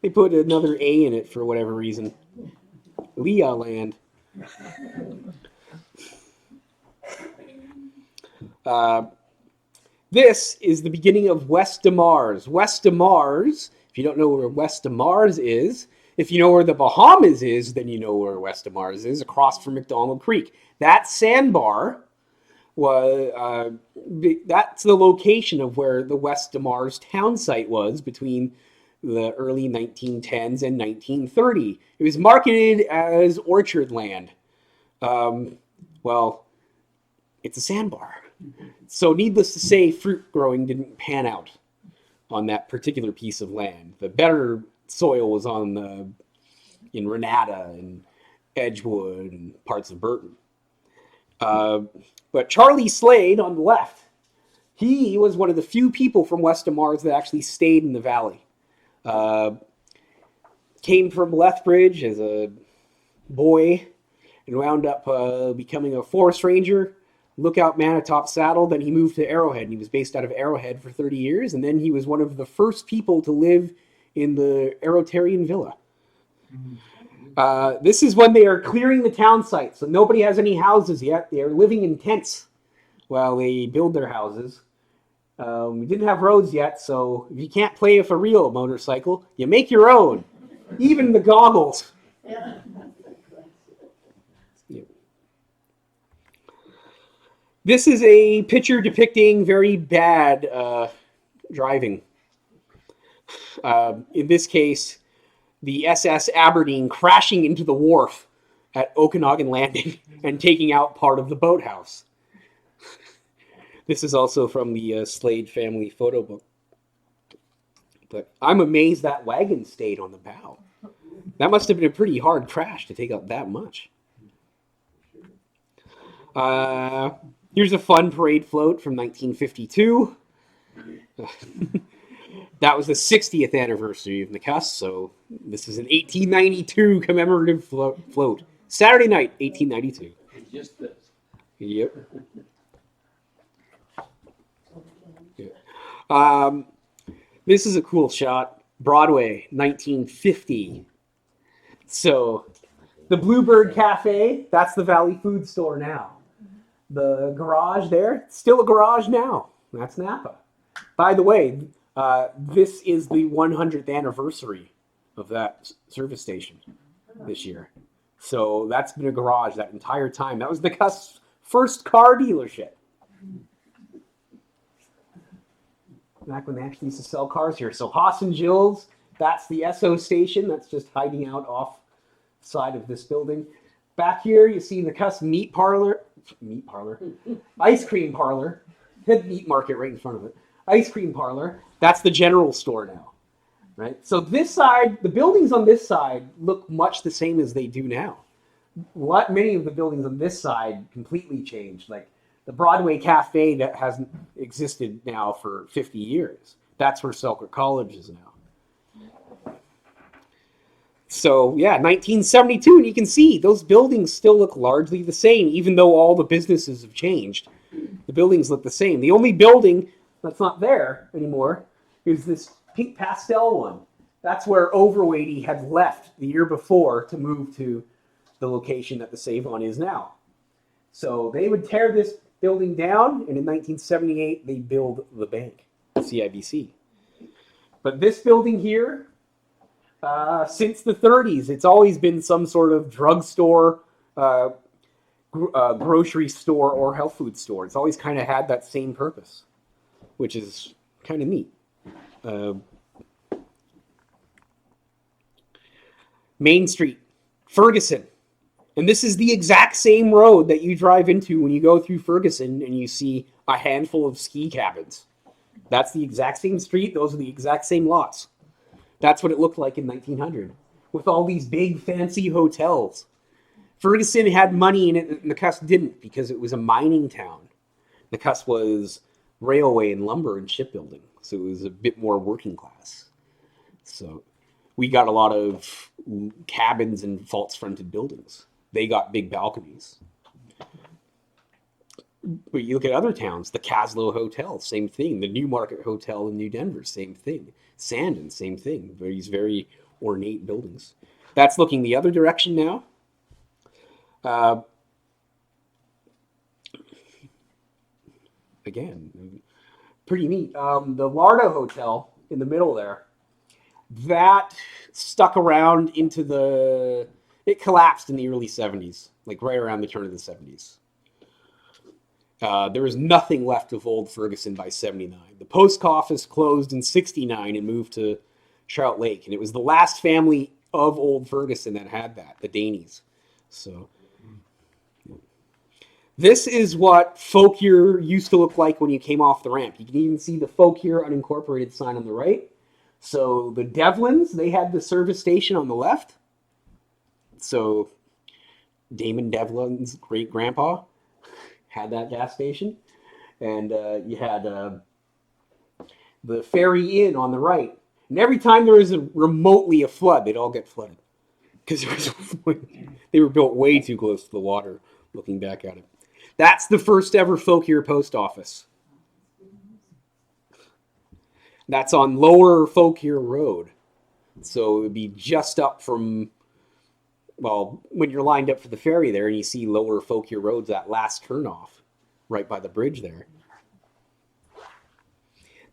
They put another A in it for whatever reason. Leah Land. This is the beginning of West de Mars. West de Mars, if you don't know where West de Mars is, if you know where the Bahamas is, then you know where West de Mars is, across from McDonald Creek. That sandbar was that's the location of where the West de Mars town site was between the early 1910s and 1930. It was marketed as orchard land. Well, it's a sandbar. So needless to say, fruit growing didn't pan out on that particular piece of land. The better soil was in Renata and Edgewood and parts of Burton. But Charlie Slade on the left, he was one of the few people from West de Mars that actually stayed in the valley. Came from Lethbridge as a boy and wound up becoming a forest ranger, lookout man atop saddle. Then he moved to Arrowhead, and he was based out of Arrowhead for 30 years. And then he was one of the first people to live in the Arrowtarian Villa. This is when they are clearing the town site, so nobody has any houses yet. They are living in tents while they build their houses. We didn't have roads yet, so if you can't play with a real motorcycle, you make your own. Even the goggles. Yeah. This is a picture depicting very bad driving. In this case, the SS Aberdeen crashing into the wharf at Okanagan Landing and taking out part of the boathouse. This is also from the Slade family photo book. But I'm amazed that wagon stayed on the bow. That must have been a pretty hard crash to take out that much. Here's a fun parade float from 1952. That was the 60th anniversary of Nakusp, so this is an 1892 commemorative float. Saturday night, 1892. Just this. Yep. Yeah. This is a cool shot. Broadway, 1950. So the Bluebird Cafe, that's the Valley Food Store now. The garage there, still a garage now. That's Napa. By the way, this is the 100th anniversary of that service station this year. So that's been a garage that entire time. That was Nakusp's first car dealership. Back when they actually used to sell cars here. So Haas and Jill's, that's the Esso station. That's just hiding out off side of this building. Back here, you see Nakusp meat parlor, ice cream parlor. Had meat market right in front of it. Ice cream parlor. That's the general store now, right? So this side, the buildings on this side look much the same as they do now. Many of the buildings on this side completely changed. Like the Broadway Cafe that hasn't existed now for 50 years. That's where Selkirk College is now. So yeah, 1972, and you can see those buildings still look largely the same, even though all the businesses have changed. The buildings look the same. The only building that's not there anymore is this pink pastel one. That's where Overweighty had left the year before to move to the location that the Save-On is now. So they would tear this building down, and in 1978, they build the bank, CIBC. But this building here, since the 30s, it's always been some sort of drugstore, grocery store, or health food store. It's always kind of had that same purpose, which is kind of neat. Main Street, Ferguson. And this is the exact same road that you drive into when you go through Ferguson and you see a handful of ski cabins. That's the exact same street. Those are the exact same lots. That's what it looked like in 1900 with all these big fancy hotels. Ferguson had money in it that Nakusp didn't because it was a mining town. Nakusp was railway and lumber and shipbuilding, so it was a bit more working class. So we got a lot of cabins and false-fronted buildings. They got big balconies. But you look at other towns, the Caslow Hotel, same thing. The Newmarket Hotel in New Denver, same thing. Sandon, same thing. These very ornate buildings. That's looking the other direction now. Again, pretty neat. The Lardo Hotel in the middle there, that stuck around into the... It collapsed in the early 70s, like right around the turn of the 70s. There was nothing left of Old Ferguson by 79. The post office closed in 69 and moved to Trout Lake. And it was the last family of Old Ferguson that had that, the Daneys. So this is what Folkier used to look like when you came off the ramp. You can even see the Folkier unincorporated sign on the right. So the Devlins, they had the service station on the left. So Damon Devlin's great-grandpa had that gas station. And you had the Ferry Inn on the right. And every time there was remotely a flood, they'd all get flooded. Because they were built way too close to the water, looking back at it. That's the first ever Folkier post office. That's on Lower Folkier Road. So it would be just up from... Well, when you're lined up for the ferry there and you see Lower Folkier Road's that last turnoff right by the bridge there.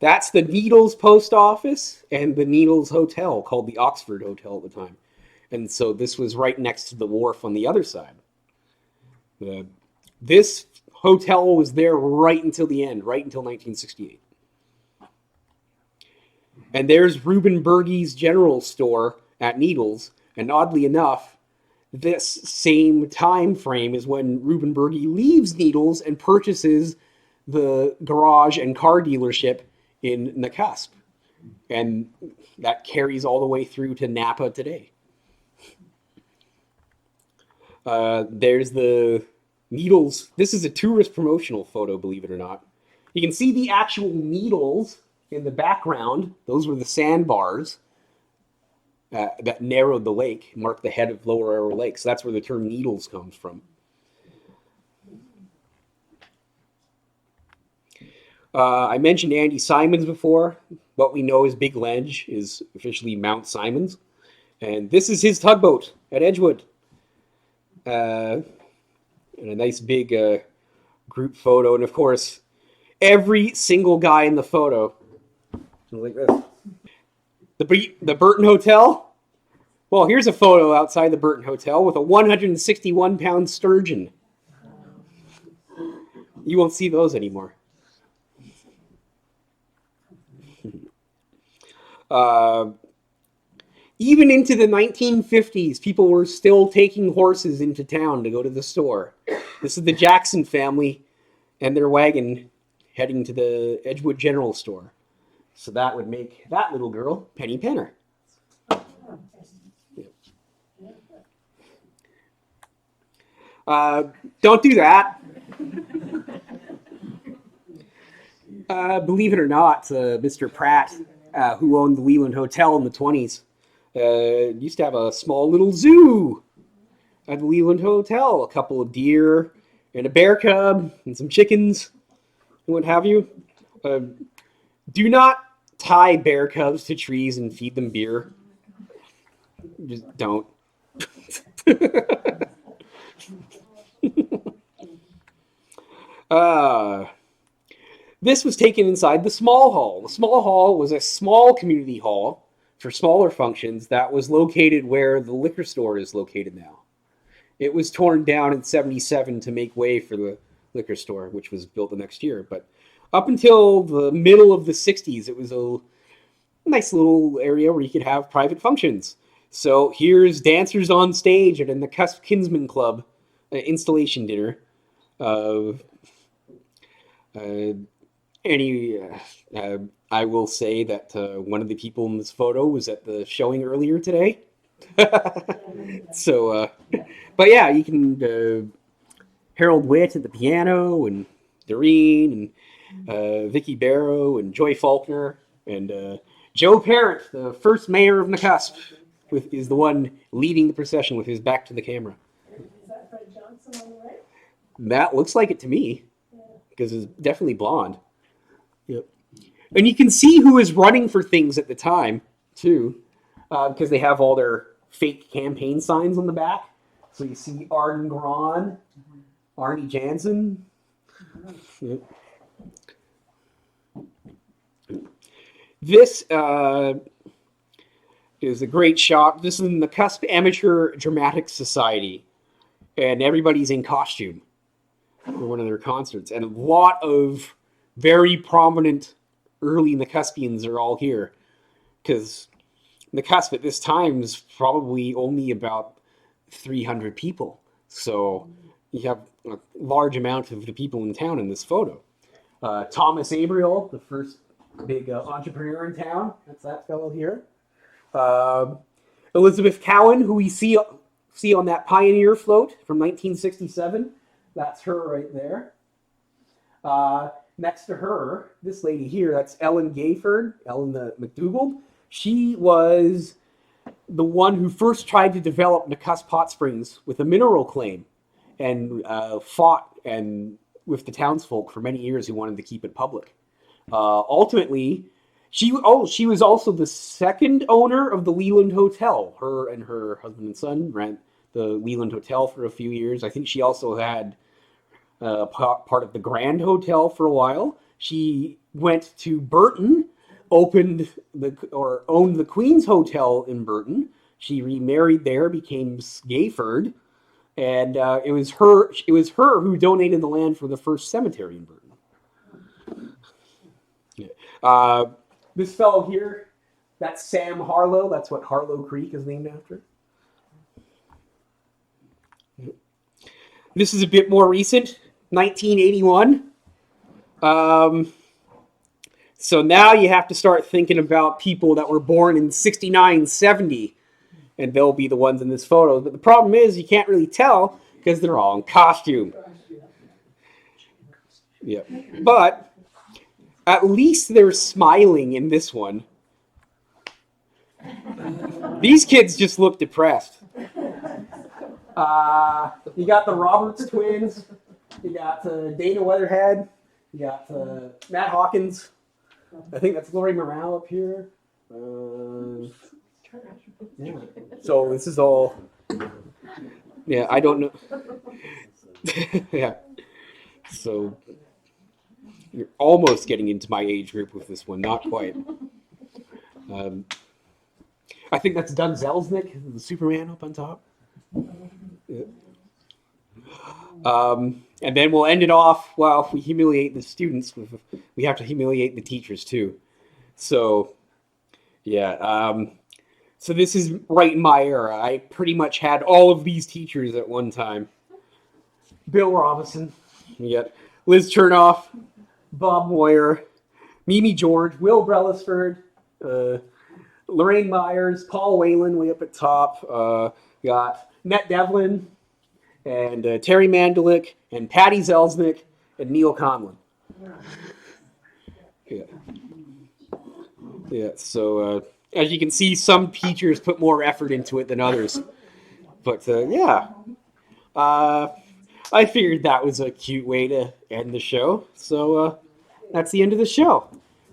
That's the Needles Post Office and the Needles Hotel, called the Oxford Hotel at the time. And so this was right next to the wharf on the other side. This hotel was there right until the end, right until 1968. And there's Reuben Berge's General Store at Needles, and oddly enough, this same time frame is when Reuben Berge leaves Needles and purchases the garage and car dealership in Nakusp. And that carries all the way through to Napa today. There's the Needles. This is a tourist promotional photo, believe it or not. You can see the actual Needles in the background. Those were the sandbars that narrowed the lake, marked the head of Lower Arrow Lake. So that's where the term Needles comes from. I mentioned Andy Simons before. What we know as Big Ledge is officially Mount Simons. And this is his tugboat at Edgewood. And a nice big group photo. And of course, every single guy in the photo like this. The Burton Hotel. Well, here's a photo outside the Burton Hotel with a 161-pound sturgeon. You won't see those anymore. Even into the 1950s, people were still taking horses into town to go to the store. This is the Jackson family and their wagon heading to the Edgewood General Store. So that would make that little girl Penny Penner. Don't do that. Believe it or not, Mr. Pratt, who owned the Leland Hotel in the 20s, used to have a small little zoo at the Leland Hotel. A couple of deer and a bear cub and some chickens and what have you. Do not tie bear cubs to trees and feed them beer. Just don't. This was taken inside the small hall. The small hall was a small community hall for smaller functions that was located where the liquor store is located now. It was torn down in '77 to make way for the liquor store, which was built the next year. But up until the middle of the 60s, it was a nice little area where you could have private functions. So here's dancers on stage at the Nakusp Kinsman Club installation dinner. I will say that one of the people in this photo was at the showing earlier today. So, but yeah, you can Harold Witt at the piano, and Doreen, and Vicki Barrow, and Joy Faulkner, and Joe Parrott, the first mayor of Nakusp, is the one leading the procession with his back to the camera. Is that Fred Johnson on the right? That looks like it to me, because it's definitely blonde. Yep. And you can see who is running for things at the time, too, because they have all their fake campaign signs on the back. So you see Arden Gron, Arnie Jansen. Yep. This is a great shot. This is in the Nakusp Amateur Dramatic Society, and everybody's in costume for one of their concerts. And a lot of very prominent early Nakuspians are all here, because Nakusp at this time is probably only about 300 people. So you have a large amount of the people in town in this photo. Thomas Abriel, the first big entrepreneur in town. That's that fellow here. Elizabeth Cowan, who we see on that Pioneer float from 1967. That's her right there. Next to her, this lady here, that's Ellen Gayford, Ellen the McDougald. She was the one who first tried to develop Nakusp Hot Springs with a mineral claim, and fought with the townsfolk for many years who wanted to keep it public. Ultimately, she was also the second owner of the Leland Hotel. Her and her husband and son ran the Leland Hotel for a few years. I think she also had part of the Grand Hotel for a while. She went to Burton, owned the Queen's Hotel in Burton. She remarried there, became Gayford, and it was her who donated the land for the first cemetery in Burton. Yeah. This fellow here, that's Sam Harlow. That's what Harlow Creek is named after. This is a bit more recent, 1981. So now you have to start thinking about people that were born in 69, 70, and they'll be the ones in this photo. But the problem is you can't really tell because they're all in costume. Yeah. But at least they're smiling in this one. These kids just look depressed. You got the Roberts twins. You got Dana Weatherhead. We got Matt Hawkins. I think that's Lori Morale up here. Yeah. So this is all. Yeah, I don't know. Yeah. So you're almost getting into my age group with this one, not quite. I think that's Doug Zelznick, the Superman up on top. Yeah. And then we'll end it off. Well, if we humiliate the students, we have to humiliate the teachers too. So, yeah. So this is right in my era. I pretty much had all of these teachers at one time. Bill Robinson, we got Liz Chernoff, Bob Moyer, Mimi George, Will Brelisford, Lorraine Myers, Paul Whalen way up at top. We got Nett Devlin, and Terry Mandalik, and Patty Zelznick, and Neil Conlon. Yeah. Yeah, so as you can see, some teachers put more effort into it than others. But yeah, I figured that was a cute way to end the show. So that's the end of the show.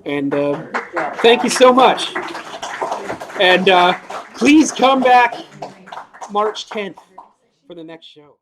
And thank you so much. And please come back March 10th for the next show.